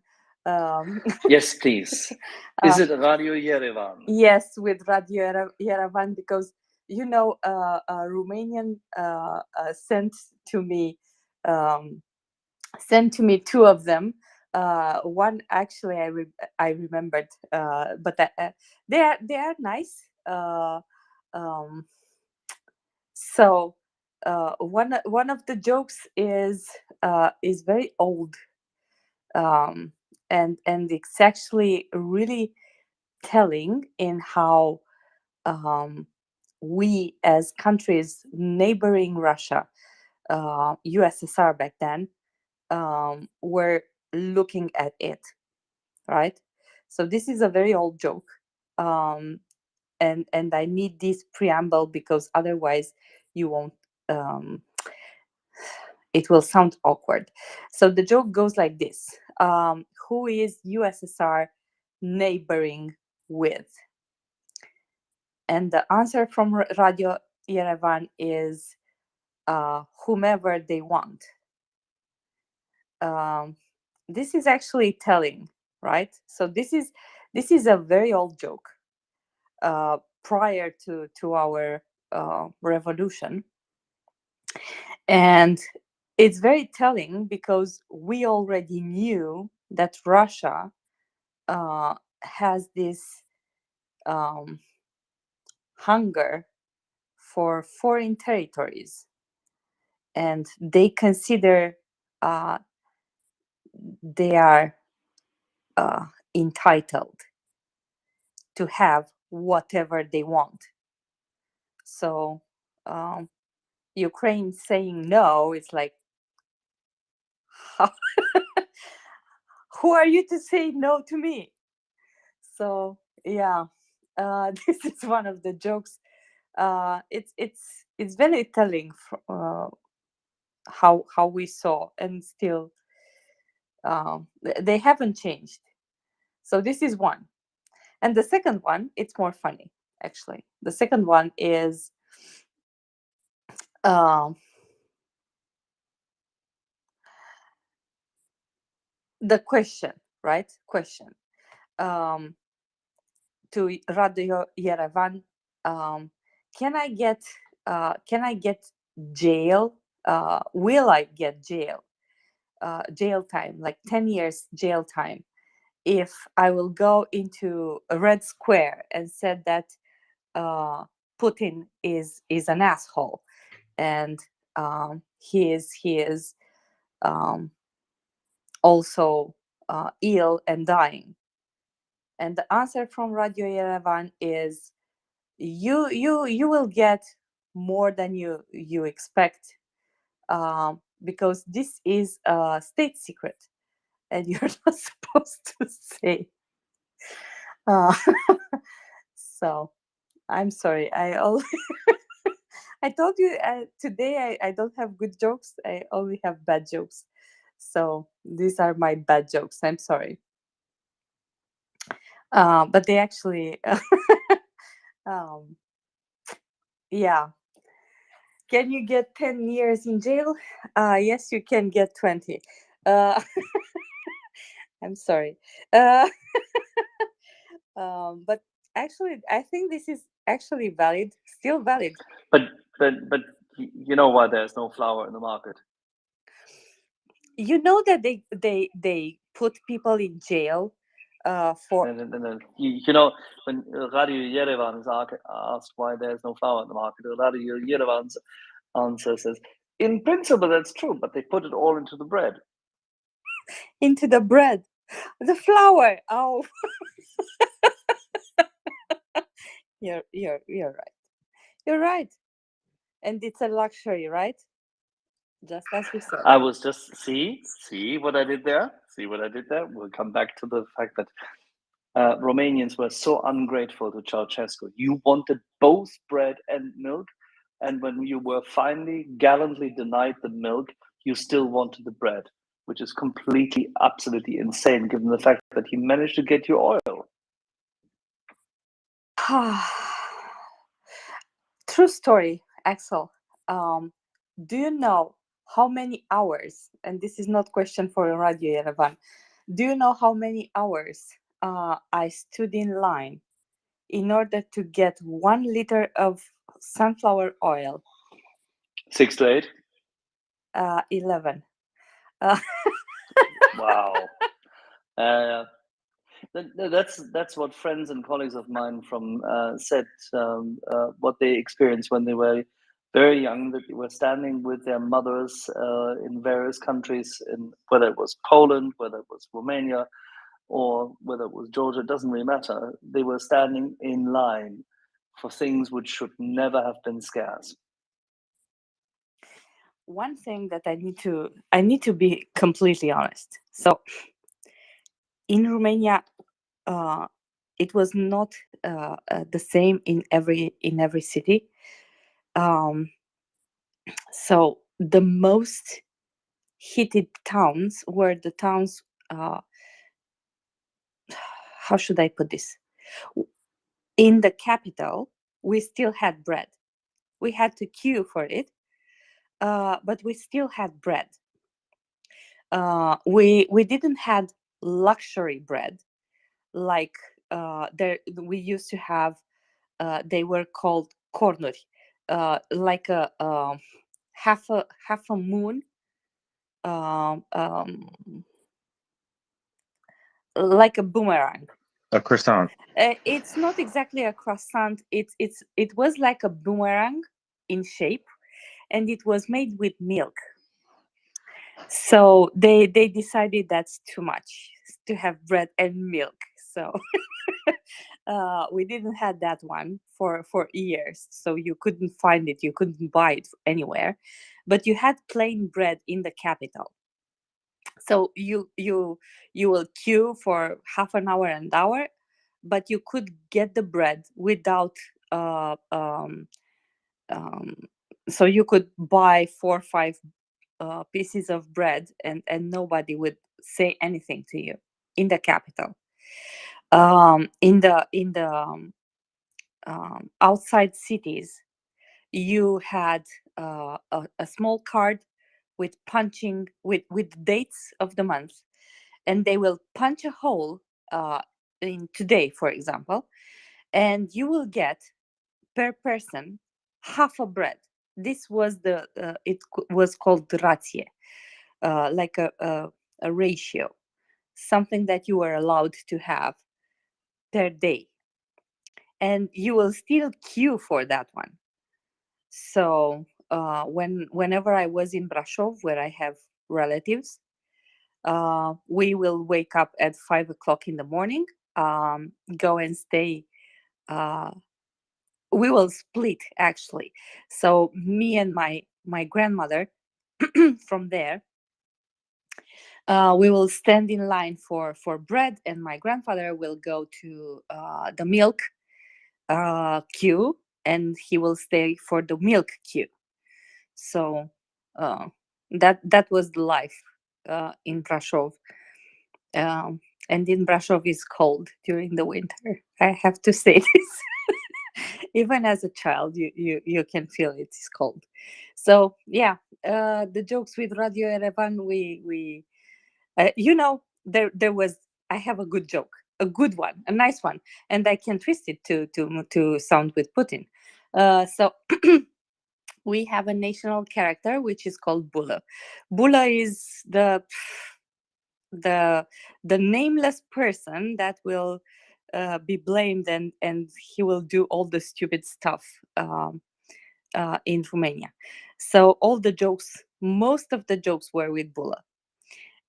Yes, please. Is it Radio Yerevan? Yes, with Radio Yerevan, because you know a Romanian sent to me two of them. One actually I remembered, but they are nice. So one of the jokes is very old, and it's actually really telling in how we as countries neighboring Russia, USSR back then, were looking at it, right? So this is a very old joke, and I need this preamble because otherwise you won't. It will sound awkward. So the joke goes like this: Who is USSR neighboring with? And the answer from Radio Yerevan is whomever they want. This is actually telling, right? So this is a very old joke prior to our revolution, and it's very telling because we already knew that Russia has this hunger for foreign territories, and they consider they are entitled to have whatever they want. So Ukraine saying no, it's like, how, who are you to say no to me? So yeah, this is one of the jokes. It's very telling how we saw, and still they haven't changed. So this is one. And the second one, it's more funny, actually. The second one is the question, right? Question to Radio Yerevan. Can I get jail? Will I get jail time, like 10 years jail time, if I will go into a Red Square and said that Putin is an asshole, and he is also ill and dying? And the answer from Radio Yerevan is you will get more than you expect, because this is a state secret and you're not supposed to say. Uh, so I'm sorry. I told you today I don't have good jokes. I only have bad jokes. So these are my bad jokes. I'm sorry. But they actually, um, yeah. Can you get 10 years in jail? Yes, you can get 20. Uh, I'm sorry. Uh, but actually, I think this is actually valid, still valid. But you know why there's no flour in the market? You know that they put people in jail for. And you know, when Radio Yerevan is asked why there's no flour in the market, Radio Yerevan's answer says, in principle, that's true, but they put it all into the bread. Into the bread, the flour. Oh, you're right. You're right, and it's a luxury, right? Just as we said. I was just see what I did there. See what I did there. We'll come back to the fact that Romanians were so ungrateful to Ceausescu. You wanted both bread and milk, and when you were finally gallantly denied the milk, you still wanted the bread, which is completely, absolutely insane, given the fact that he managed to get you oil. True story, Axel. Do you know how many hours? And this is not question for Radio Yerevan. Do you know how many hours I stood in line in order to get 1 liter of sunflower oil? 6 to 8. 11. Wow. That's what friends and colleagues of mine from said, what they experienced when they were very young, that they were standing with their mothers in various countries, in whether it was Poland, whether it was Romania, or whether it was Georgia, it doesn't really matter. They were standing in line for things which should never have been scarce. One thing that I need to be completely honest. So in Romania, it was not the same in every city. So the most heated towns were the towns. How should I put this? In the capital, we still had bread. We had to queue for it, but we still had bread. We didn't had luxury bread like there we used to have. They were called cornuri, like a half a moon, um, um, like a boomerang. A croissant. It's not exactly a croissant. It was like a boomerang in shape, and it was made with milk. So they decided that's too much to have bread and milk. So we didn't have that one for years. So you couldn't find it. You couldn't buy it anywhere, but you had plain bread in the capital. So you will queue for half an hour, but you could get the bread without. Uh, um, um, so you could buy 4 or 5 pieces of bread, and nobody would say anything to you in the capital. In the outside cities, you had a small card with punching with dates of the month, and they will punch a hole in today, for example, and you will get per person half a bread. This was was called rație, like a ratio, something that you were allowed to have per day, and you will still queue for that one. So whenever I was in Brașov, where I have relatives, we will wake up at 5 o'clock in the morning, go and stay we will split actually. So me and my grandmother from there, we will stand in line for bread, and my grandfather will go to the milk queue, and he will stay for the milk queue. So that was the life in Brasov. And in Brasov is cold during the winter. I have to say this. Even as a child, you can feel it's cold. So yeah, the jokes with Radio Erevan, we there was, I have a good joke, a good one, a nice one, and I can twist it to sound with Putin. So we have a national character which is called Bula. Bula is the nameless person that will be blamed, and he will do all the stupid stuff in Romania. So all the jokes, most of the jokes were with Bula,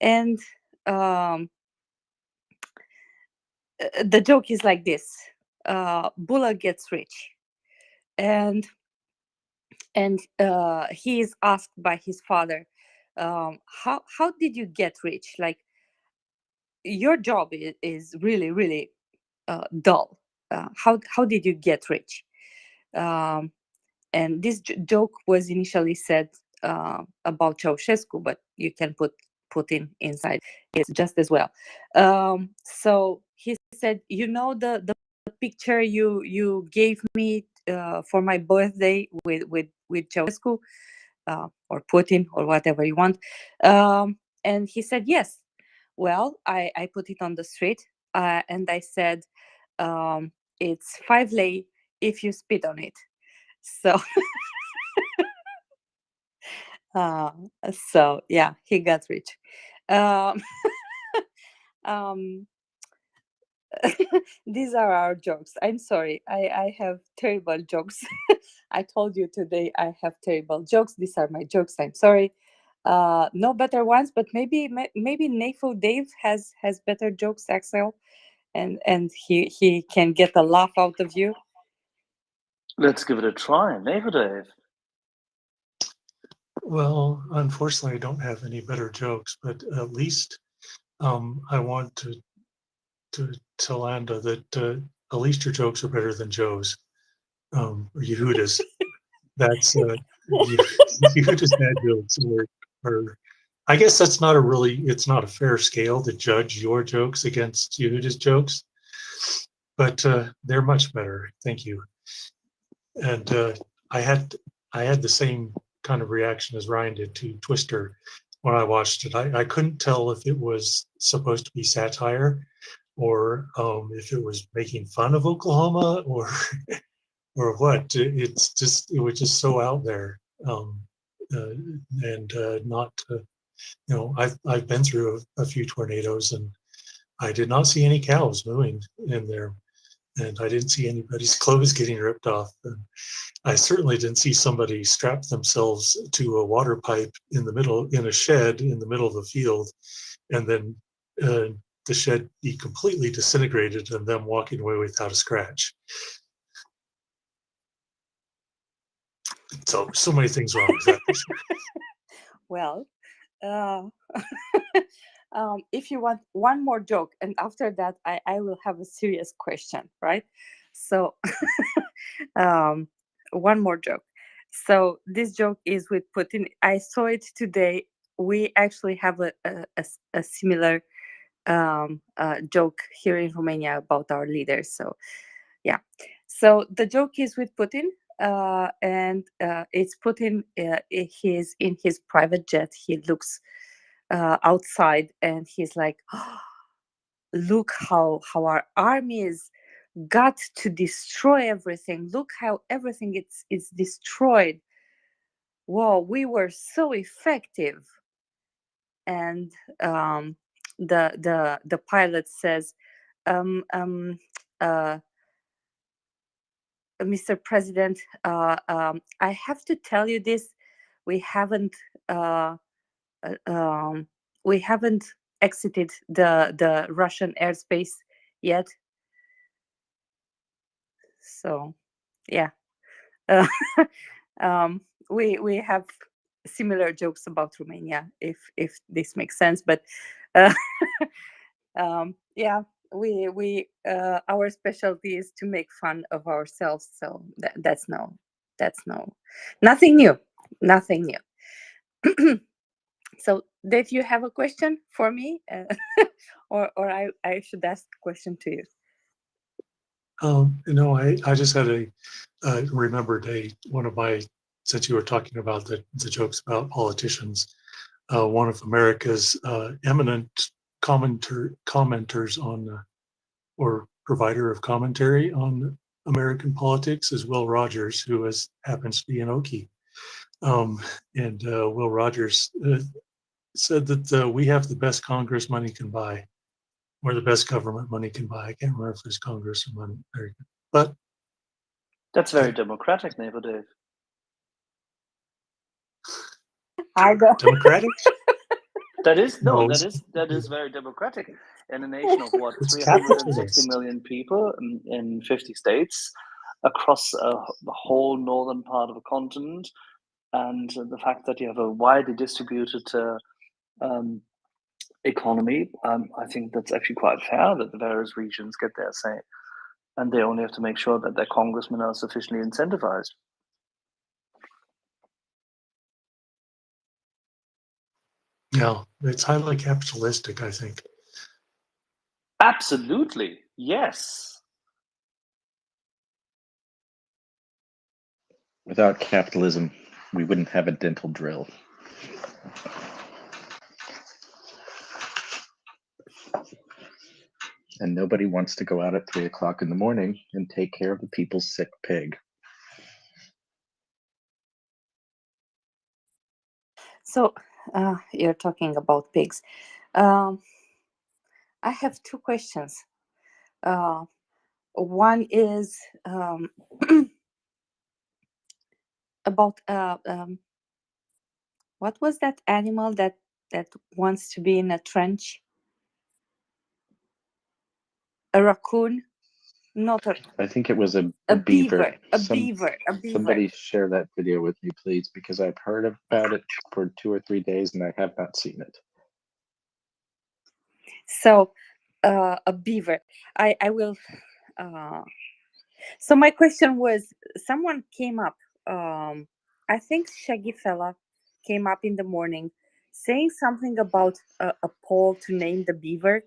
and the joke is like this: Bula gets rich, and he is asked by his father, how did you get rich? Like, your job is really really dull. How did you get rich? Um, and this joke was initially said about Ceausescu, but you can put Putin inside it just as well. So he said, the picture you gave me for my birthday with Ceausescu or Putin or whatever you want. And he said, yes. Well, I put it on the street, and I said, it's 5 lei if you spit on it. So, uh, so yeah, he got rich. Um, um, these are our jokes. I'm sorry, I have terrible jokes. I told you today I have terrible jokes. These are my jokes. I'm sorry. No better ones, but maybe Nafo Dave has better jokes, Axel, and he can get a laugh out of you. Let's give it a try. Neighbor Dave. Well, unfortunately, I don't have any better jokes, but at least I want to tell Anda that at least your jokes are better than Joe's or Yehuda's. That's Yehuda's bad jokes are. I guess that's not it's not a fair scale to judge your jokes against Yehuda's jokes, but they're much better. Thank you. And I had the same kind of reaction as Ryan did to Twister when I watched it. I couldn't tell if it was supposed to be satire or if it was making fun of Oklahoma or or what. It was just so out there, and not. I've been through a few tornadoes, and I did not see any cows mooing in there, and I didn't see anybody's clothes getting ripped off. And I certainly didn't see somebody strap themselves to a water pipe in a shed in the middle of a field, and then the shed be completely disintegrated and them walking away without a scratch. So many things wrong with that. Well, if you want one more joke, and after that I will have a serious question, right? So one more joke. So this joke is with Putin. I saw it today. We actually have a similar joke here in Romania about our leaders. So yeah, so the joke is with Putin, and it's Putin. He's in his private jet. He looks outside, and he's like, oh, look how our armies got to destroy everything. Look how everything is destroyed. Wow, we were so effective. And the pilot says, um, um, uh, Mr. President, I have to tell you this: we haven't uh, uh, um, we haven't exited the Russian airspace yet. So, yeah. We have similar jokes about Romania, if this makes sense. But uh, yeah, we our specialty is to make fun of ourselves. So that's nothing new, nothing new. So, Dave, you have a question for me, or I should ask a question to you? No, I just had remembered one of my, since you were talking about the jokes about politicians, one of America's eminent commenters on, or provider of commentary on American politics is Will Rogers, who happens to be an Okie. And Will Rogers said that we have the best Congress money can buy, or the best government money can buy. I can't remember if it's Congress or money, but That's very democratic, neighbor Dave. I don't. Democratic? That is No, that is very democratic. In a nation of what, It's 360 capitalist. million people in 50 states across the whole northern part of the continent, and the fact that you have a widely distributed economy, I think that's actually quite fair that the various regions get their say, and they only have to make sure that their congressmen are sufficiently incentivized. Yeah, it's highly capitalistic, I think. Absolutely, yes. Without capitalism, we wouldn't have a dental drill. And nobody wants to go out at 3 o'clock in the morning and take care of the people's sick pig. So you're talking about pigs. I have two questions. One is about what was that animal that wants to be in a trench? A raccoon? Not a. I think it was a A beaver. beaver. Somebody share that video with me, please, because I've heard about it for 2 or 3 days and I have not seen it. So, a beaver. I will. So my question was, someone came up. I think Shaggy Fella came up in the morning, saying something about a poll to name the beaver.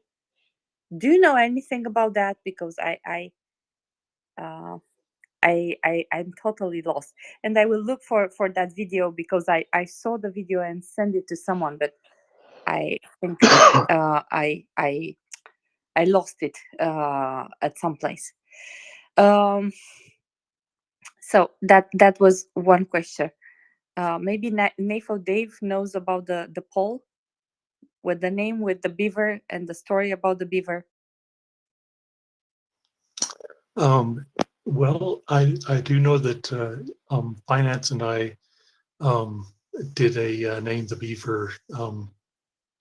Do you know anything about that? Because I'm totally lost, and I will look for that video because I saw the video and sent it to someone, but I think I lost it at some place. So that was one question. Maybe Nafo Dave knows about the poll with the name, with the beaver, and the story about the beaver. Well, I do know that Finance and I did a Name the Beaver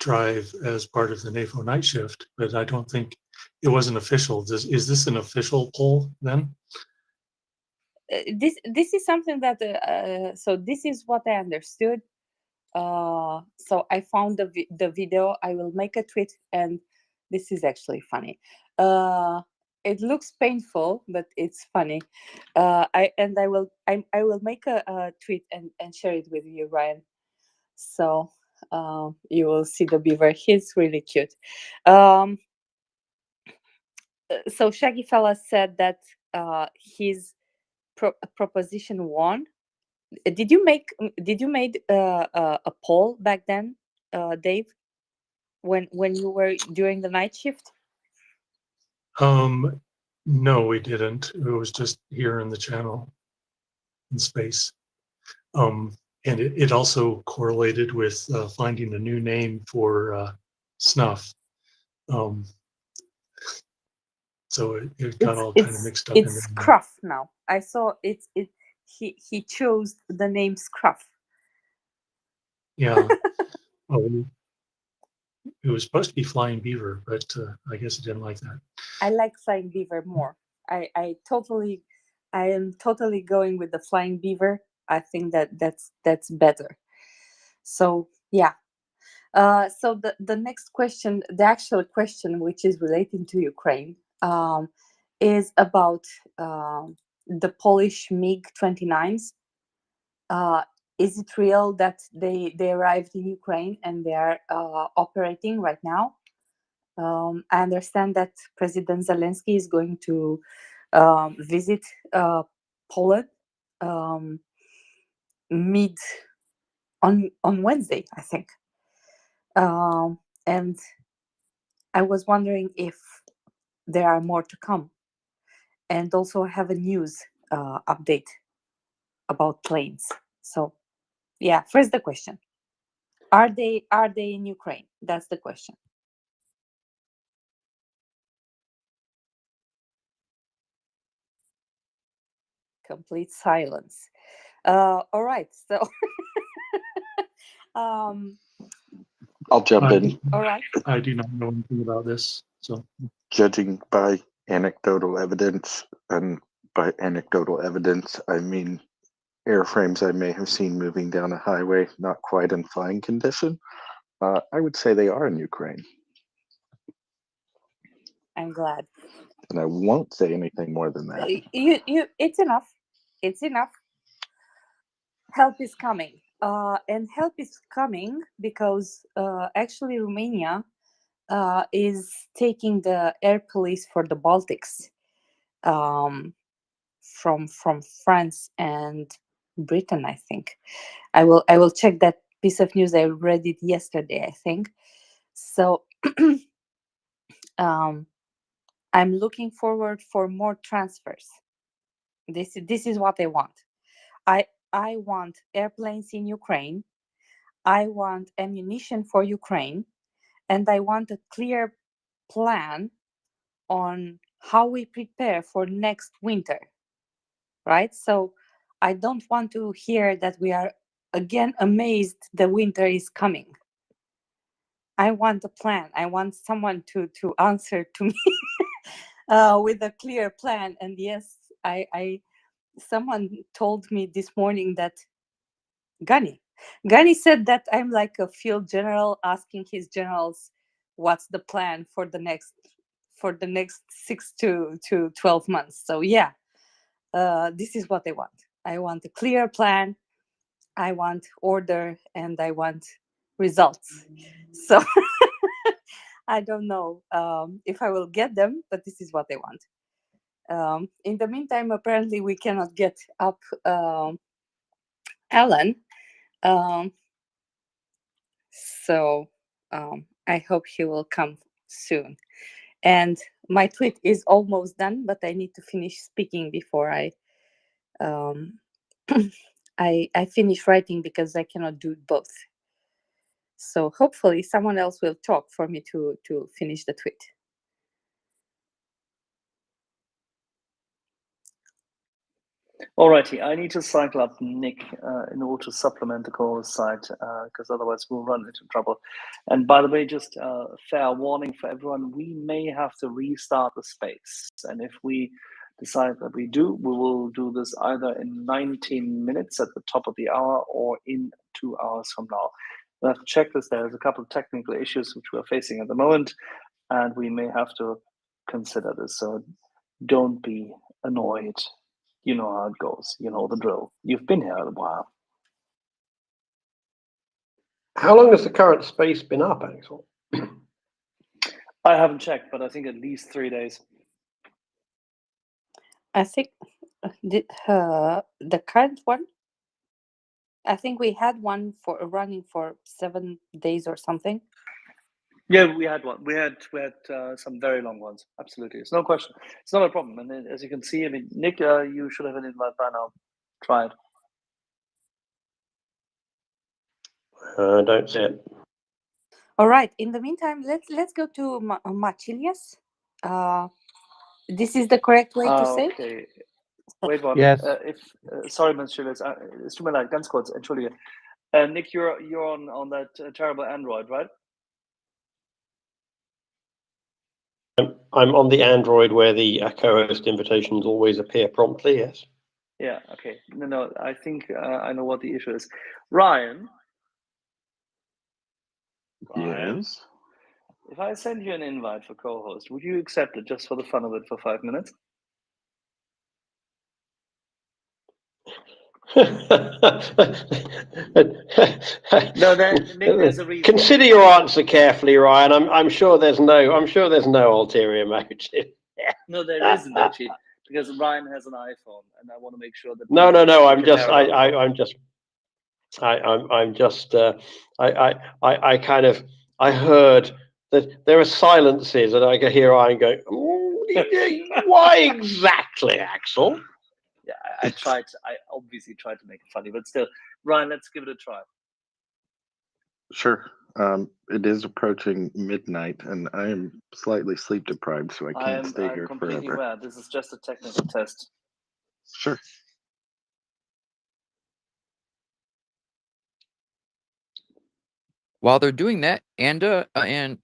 drive as part of the NAFO night shift, but I don't think it wasn't official. Is this an official poll then? This is something that so this is what I understood. So I found the video. I will make a tweet, and this is actually funny. It looks painful, but it's funny. I will make a tweet and share it with you, Ryan. So you will see the beaver. He's really cute. So Shaggy Fella said that his proposition won. Did you make a poll back then, Dave, when you were during the night shift? No, we didn't. It was just here in the channel in space. And it also correlated with finding a new name for snuff. So it got all kind of mixed up. It's Scruff now. I saw he chose the name Scruff. Yeah. It was supposed to be Flying Beaver, but I guess it didn't like that. I like Flying Beaver more. I totally I am totally going with the flying beaver. I think that's better. So yeah. So the next question, the actual question, which is relating to Ukraine, is about the Polish MiG-29s. Is it real that they arrived in Ukraine and they are operating right now? I understand that President Zelensky is going to visit Poland mid on Wednesday, I think. And I was wondering if there are more to come, and also have a news update about planes. So, yeah, first the question: Are they in Ukraine? That's the question. Complete silence. All right, so I'll jump in. all right. I do not know anything about this. So Judging by anecdotal evidence, and by anecdotal evidence, I mean airframes I may have seen moving down a highway, not quite in flying condition. I would say they are in Ukraine. I'm glad. And I won't say anything more than that. It's enough. It's enough. Help is coming. And help is coming because actually Romania is taking the air police for the Baltics from France and Britain, I think. I will check that piece of news. I read it yesterday, I think. So I'm looking forward for more transfers. This is what I want. I want airplanes in Ukraine. I want ammunition for Ukraine, and I want a clear plan on how we prepare for next winter. Right? So I don't want to hear that we are again amazed the winter is coming. I want a plan. I want someone to answer to me with a clear plan. And yes, I someone told me this morning that Gani said that I'm like a field general asking his generals what's the plan for the next 6 to 12 months. So yeah, this is what I want. I want a clear plan. I want order, and I want results. So I don't know if I will get them, but this is what I want. In the meantime, apparently we cannot get up Alan. So I hope he will come soon. And my tweet is almost done, but I need to finish speaking before I I finish writing, because I cannot do both. So hopefully someone else will talk for me to finish the tweet. Alrighty, I need to cycle up Nick in order to supplement the call site, because otherwise we'll run into trouble. And by the way, just fair warning for everyone, we may have to restart the space. And if we decide that we do, we will do this either in 19 minutes at the top of the hour or in 2 hours from now. We'll have to check this. There's a couple of technical issues which we're facing at the moment, and we may have to consider this. So don't be annoyed. You know how it goes. You know the drill. You've been here a while. How long has the current space been up, Axel? I haven't checked, but I think at least 3 days. I think the current one, I think we had one for running for 7 days or something. Yeah, we had one. We had some very long ones. Absolutely, it's no question. It's not a problem. And then, as you can see, I mean, Nick, you should have an invite by now. Try it. Don't see it. All right. In the meantime, let's go to Machilias. This is the correct way to say. Okay. Wait one. Yes. Sorry, Monsieur. Es tut mir leid, ganz kurz. Entschuldige. Nick, you're on that terrible Android, right? I'm on the Android where the co-host invitations always appear promptly. Yes. Yeah. Okay. No. I think I know what the issue is. Ryan. Yes. If I send you an invite for co-host, would you accept it just for the fun of it for 5 minutes? No, Nick, there's a reason. Consider your answer carefully, Ryan. I'm sure there's no ulterior motive. No, there isn't actually, because Ryan has an iPhone, and I want to make sure that. No. I heard that there are silences, and I could hear Ryan going, "Why exactly, Axel?" Yeah, I obviously tried to make it funny, but still, Ryan, let's give it a try. Sure. It is approaching midnight, and I am slightly sleep deprived, so I can't stay here completely forever. aware. This is just a technical test. Sure. While they're doing that, and I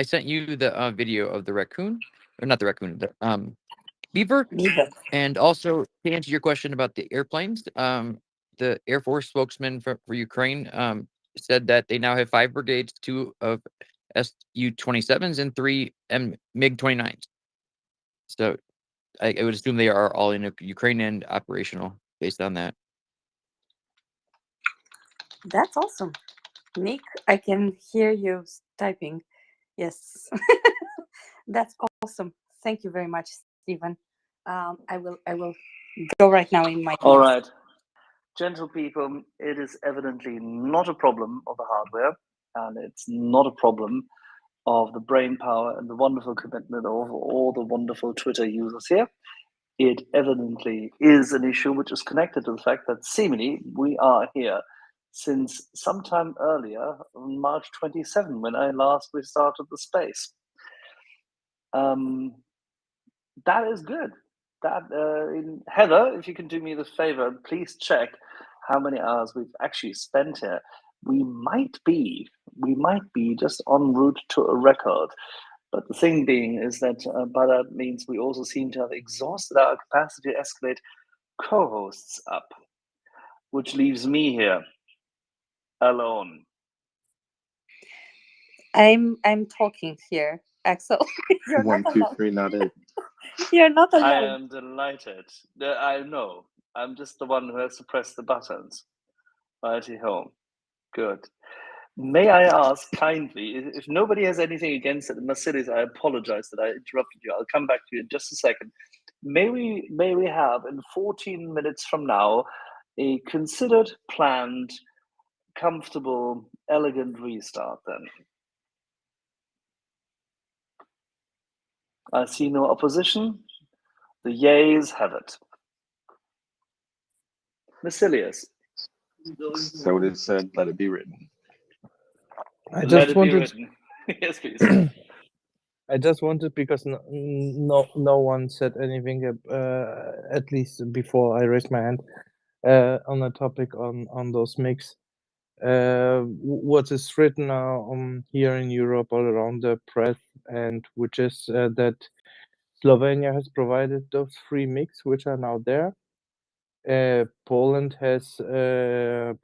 sent you the video of the raccoon, or not the raccoon, the beaver. And also to answer your question about the airplanes, the Air Force spokesman for Ukraine said that they now have 5 brigades, 2 of Su-27s and 3 MiG-29s. So I would assume they are all in Ukraine and operational based on that. That's awesome. Nick, I can hear you typing. Yes. That's awesome. Thank you very much, Stephen. I will go right now in my All right. Gentle people, it is evidently not a problem of the hardware, and it's not a problem of the brain power and the wonderful commitment of all the wonderful Twitter users here. It evidently is an issue which is connected to the fact that seemingly we are here since sometime earlier, on March 27, when I last restarted the space. That is good. Heather, if you can do me the favor, please check how many hours we've actually spent here. We might be just en route to a record. But the thing being is that by that means we also seem to have exhausted our capacity to escalate co-hosts up, which leaves me here alone. I'm talking here, Axel. You're 1, not 2, alone. 3, not it. You're not alone. I am delighted. I know. I'm just the one who has to press the buttons. Righty home. Good. May I ask kindly, if nobody has anything against it, Mercedes, I apologize that I interrupted you. I'll come back to you in just a second. May we have in 14 minutes from now a considered, planned, comfortable, elegant restart then? I see no opposition. The yeas have it. Massilius. So it is said, let it be written. I just wanted. Yes, please. I just wanted, because no one said anything, at least before I raised my hand, on a topic on those mix. What is written here in Europe all around the press, and which is that Slovenia has provided those 3 mix which are now there. Poland has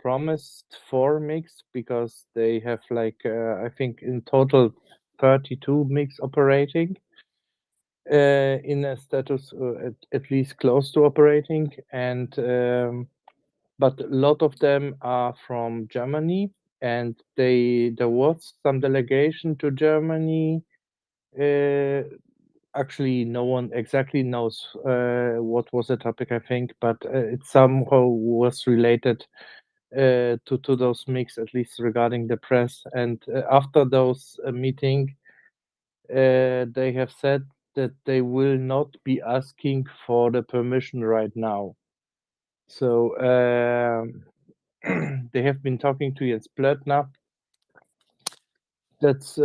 promised 4 mix because they have I think in total 32 mix operating in a status at least close to operating, and but a lot of them are from Germany, and there was some delegation to Germany. Actually, no one exactly knows what was the topic, I think, but it somehow was related to those mix, at least regarding the press. And after those meeting, they have said that they will not be asking for the permission right now. So they have been talking to Jens Blödner. That's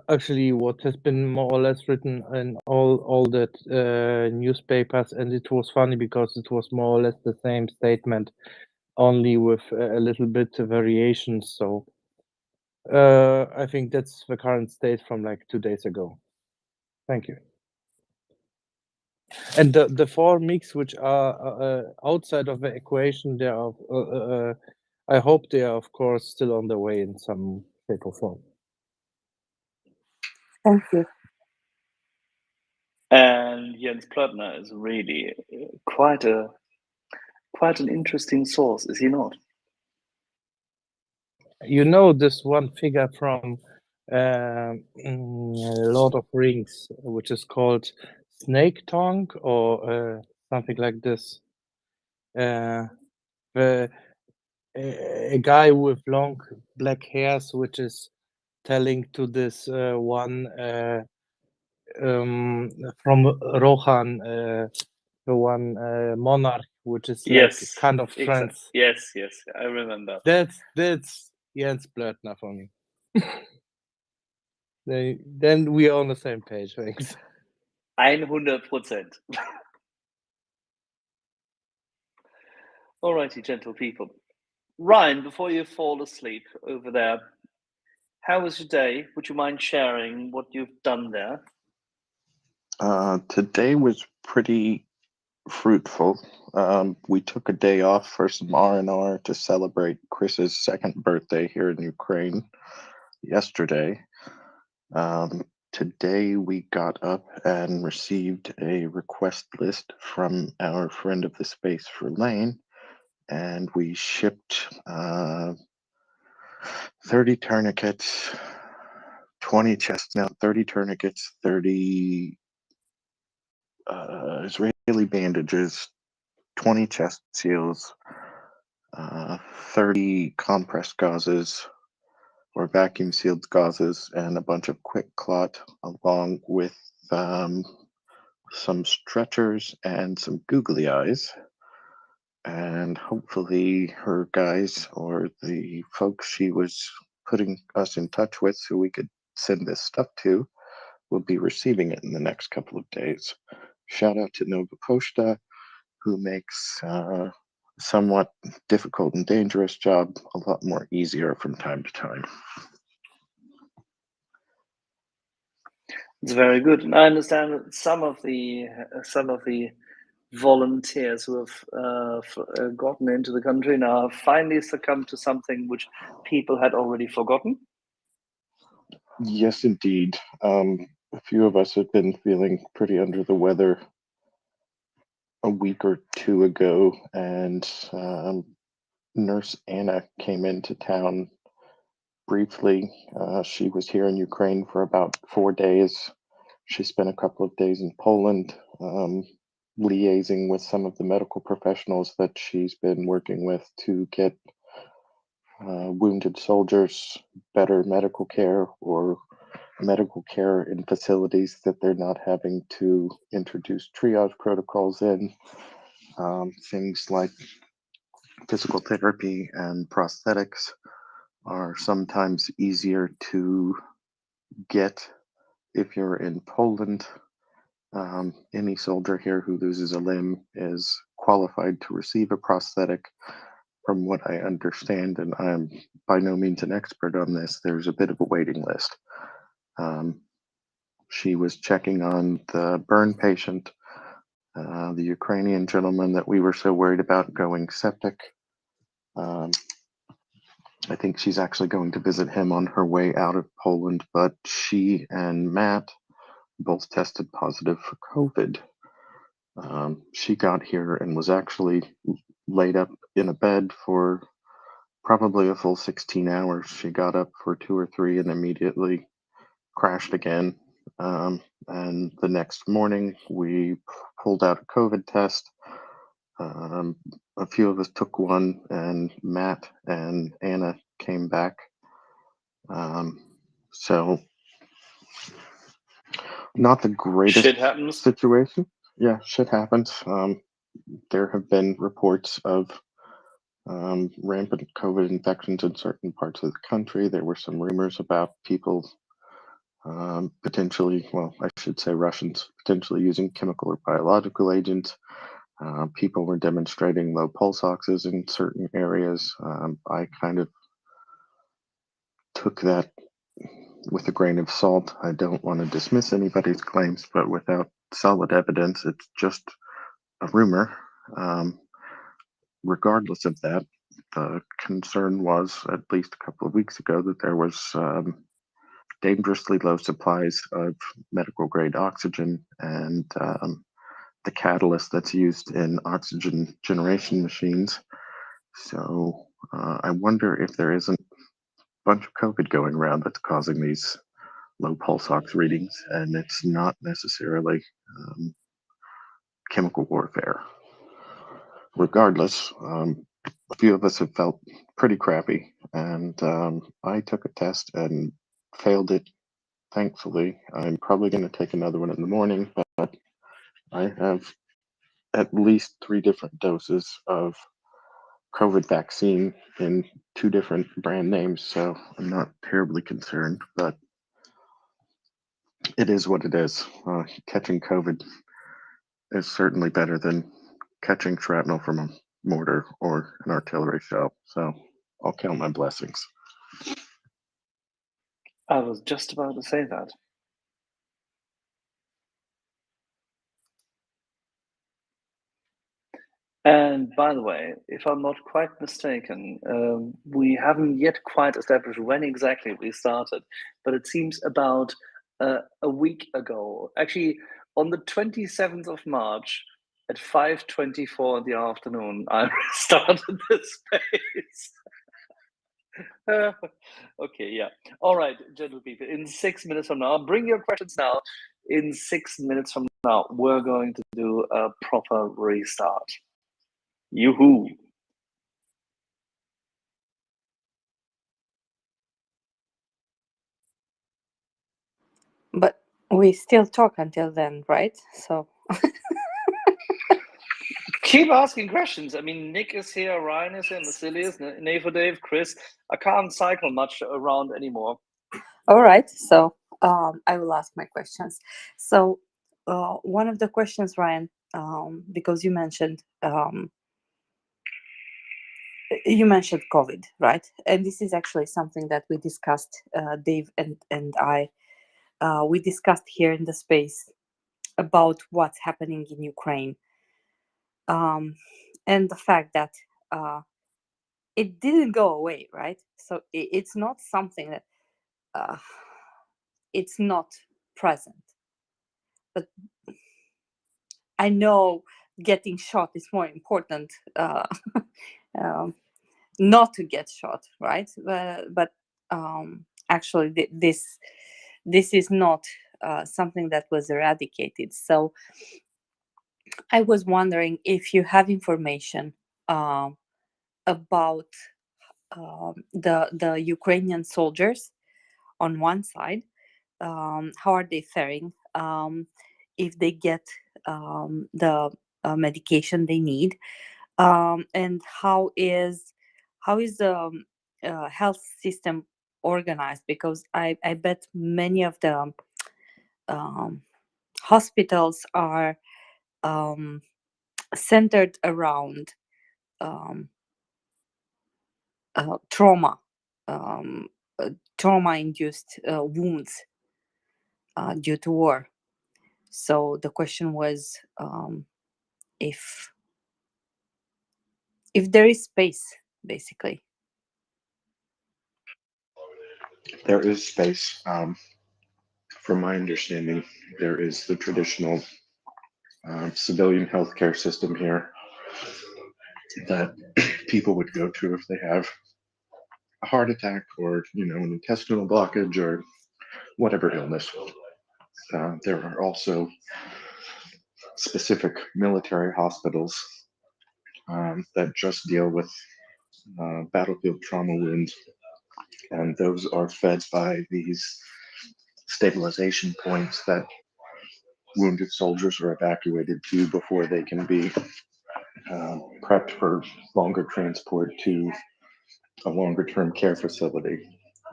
actually what has been more or less written in all that newspapers, and it was funny because it was more or less the same statement, only with a little bit of variations. So I think that's the current state from 2 days ago. Thank you. And the 4 MiGs which are outside of the equation, they are. I hope they are, of course, still on the way in some shape or form. Thank you. And Jens Plötner is really quite an interesting source, is he not? You know this one figure from Lord of Rings, which is called Snake Tongue or something like this. A guy with long black hairs, which is telling to this one from Rohan, the one monarch, which is like kind of friends. Yes, I remember. That's Jens Blödner for me. Then we are on the same page. Thanks. 100%. Alrighty, gentle people. Ryan, before you fall asleep over there, how was your day? Would you mind sharing what you've done there? Today was pretty fruitful. We took a day off for some R&R to celebrate Chris's 2nd birthday here in Ukraine yesterday. Today we got up and received a request list from our friend of the space for Lane, and we shipped 30 tourniquets, 20 chestnut, 30 tourniquets, 30 Israeli bandages, 20 chest seals, 30 compressed gauzes or vacuum sealed gauzes, and a bunch of quick clot, along with some stretchers and some googly eyes. And hopefully her guys or the folks she was putting us in touch with so we could send this stuff to will be receiving it in the next couple of days. Shout out to Nova Poshta, who makes somewhat difficult and dangerous job a lot more easier from time to time. It's very good, and I understand that some of the volunteers who have gotten into the country now have finally succumbed to something which people had already forgotten. Yes, indeed. A few of us have been feeling pretty under the weather a week or two ago, and Nurse Anna came into town briefly. She was here in Ukraine for about 4 days. She spent a couple of days in Poland, liaising with some of the medical professionals that she's been working with to get wounded soldiers better medical care, or medical care in facilities that they're not having to introduce triage protocols in. Things like physical therapy and prosthetics are sometimes easier to get if you're in Poland. Any soldier here who loses a limb is qualified to receive a prosthetic. From what I understand, and I'm by no means an expert on this, there's a bit of a waiting list. She was checking on the burn patient, the Ukrainian gentleman that we were so worried about going septic. I think she's actually going to visit him on her way out of Poland, but she and Matt both tested positive for COVID. She got here and was actually laid up in a bed for probably a full 16 hours. She got up for 2 or 3 and immediately crashed again. And the next morning, we pulled out a COVID test. A few of us took one, and Matt and Anna came back. So, not the greatest Shit happens. situation. Yeah, shit happens. There have been reports of rampant COVID infections in certain parts of the country. There were some rumors about people potentially, well, I should say Russians, potentially using chemical or biological agents. People were demonstrating low pulse oxes in certain areas. I kind of took that with a grain of salt. I don't want to dismiss anybody's claims, but without solid evidence, it's just a rumor. Regardless of that, the concern was, at least a couple of weeks ago, that there was dangerously low supplies of medical grade oxygen, and the catalyst that's used in oxygen generation machines. So I wonder if there isn't a bunch of COVID going around that's causing these low pulse ox readings, and it's not necessarily chemical warfare. Regardless, a few of us have felt pretty crappy, and I took a test and failed it. Thankfully, I'm probably going to take another one in the morning, but I have at least 3 different doses of COVID vaccine in 2 different brand names, so I'm not terribly concerned, but it is what it is. Catching COVID is certainly better than catching shrapnel from a mortar or an artillery shell, so I'll count my blessings. I was just about to say that. And by the way, if I'm not quite mistaken, we haven't yet quite established when exactly we started, but it seems about a week ago. Actually, on the 27th of March at 5:24 in the afternoon, I started this space. Okay, yeah. All right, gentle people. In 6 minutes from now, bring your questions now. In 6 minutes from now, we're going to do a proper restart. Yoo-hoo. But we still talk until then, right? So Keep asking questions. I mean, Nick is here, Ryan is here, Vasilius, Nafo Dave, Chris. I can't cycle much around anymore. all right. So I will ask my questions. So one of the questions, Ryan, because you mentioned COVID, right? And this is actually something that we discussed, Dave and I. We discussed here in the space about what's happening in Ukraine, and the fact that it didn't go away, right? So it's not something that it's not present. But I know getting shot is more important. Not to get shot, right? But actually, this is not something that was eradicated. So I was wondering if you have information about the Ukrainian soldiers on one side. How are they faring? If they get the medication they need, and how is the health system organized? Because I bet many of the hospitals are centered around trauma, trauma-induced wounds due to war. So the question was if there is space, basically. There is space. From my understanding, there is the traditional civilian healthcare system here that people would go to if they have a heart attack or an intestinal blockage or whatever illness. There are also specific military hospitals that just deal with battlefield trauma wounds, and those are fed by these stabilization points that wounded soldiers are evacuated to before they can be prepped for longer transport to a longer term care facility.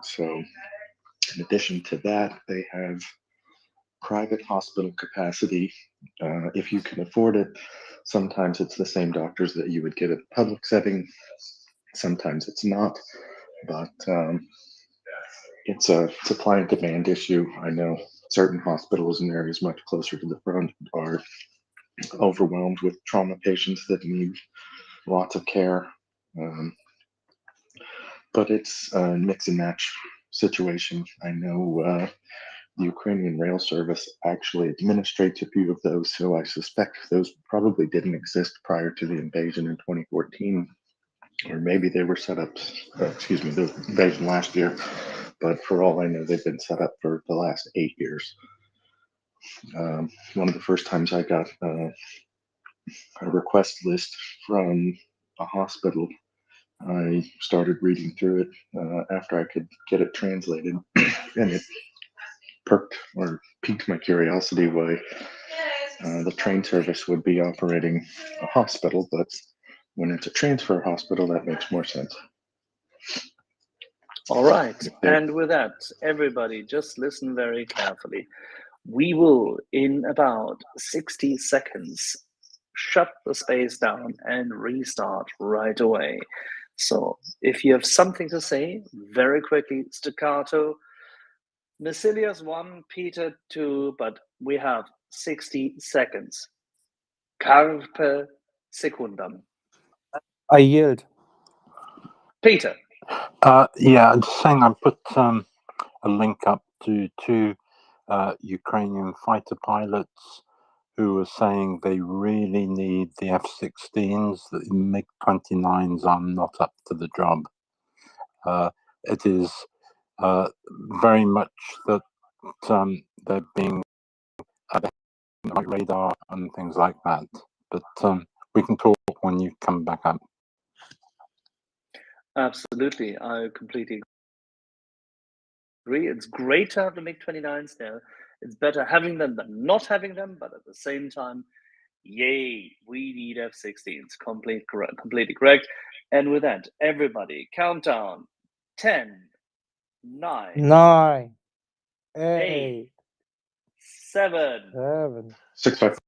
So, in addition to that, they have private hospital capacity if you can afford it. Sometimes it's the same doctors that you would get at the public setting, sometimes it's not, but it's a supply and demand issue. I know certain hospitals in areas much closer to the front are overwhelmed with trauma patients that need lots of care. But it's a mix and match situation. I know the Ukrainian rail service actually administrates a few of those, so I suspect those probably didn't exist prior to the invasion in 2014, or maybe they were set up, the invasion last year, but for all I know, they've been set up for the last 8 years. One of the first times I got a request list from a hospital, I started reading through it after I could get it translated, and it piqued my curiosity why the train service would be operating a hospital, but when it's a transfer hospital, that makes more sense. All right. And with that, everybody, just listen very carefully. We will, in about 60 seconds, shut the space down and restart right away. So if you have something to say, very quickly, staccato. Vasilius 1, Peter 2, but we have 60 seconds. Carpe secundam. I yield. Peter. Yeah, I'm just saying I put a link up to two Ukrainian fighter pilots who are saying they really need the F-16s, the MiG-29s are not up to the job. It is very much that they're being like radar and things like that. But we can talk when you come back up. Absolutely, I completely agree. It's great to have the MiG-29s there. It's better having them than not having them, but at the same time, yay, we need F-16s. Completely correct. And with that, everybody, countdown. 10, 9, 8, 7, 6, 5.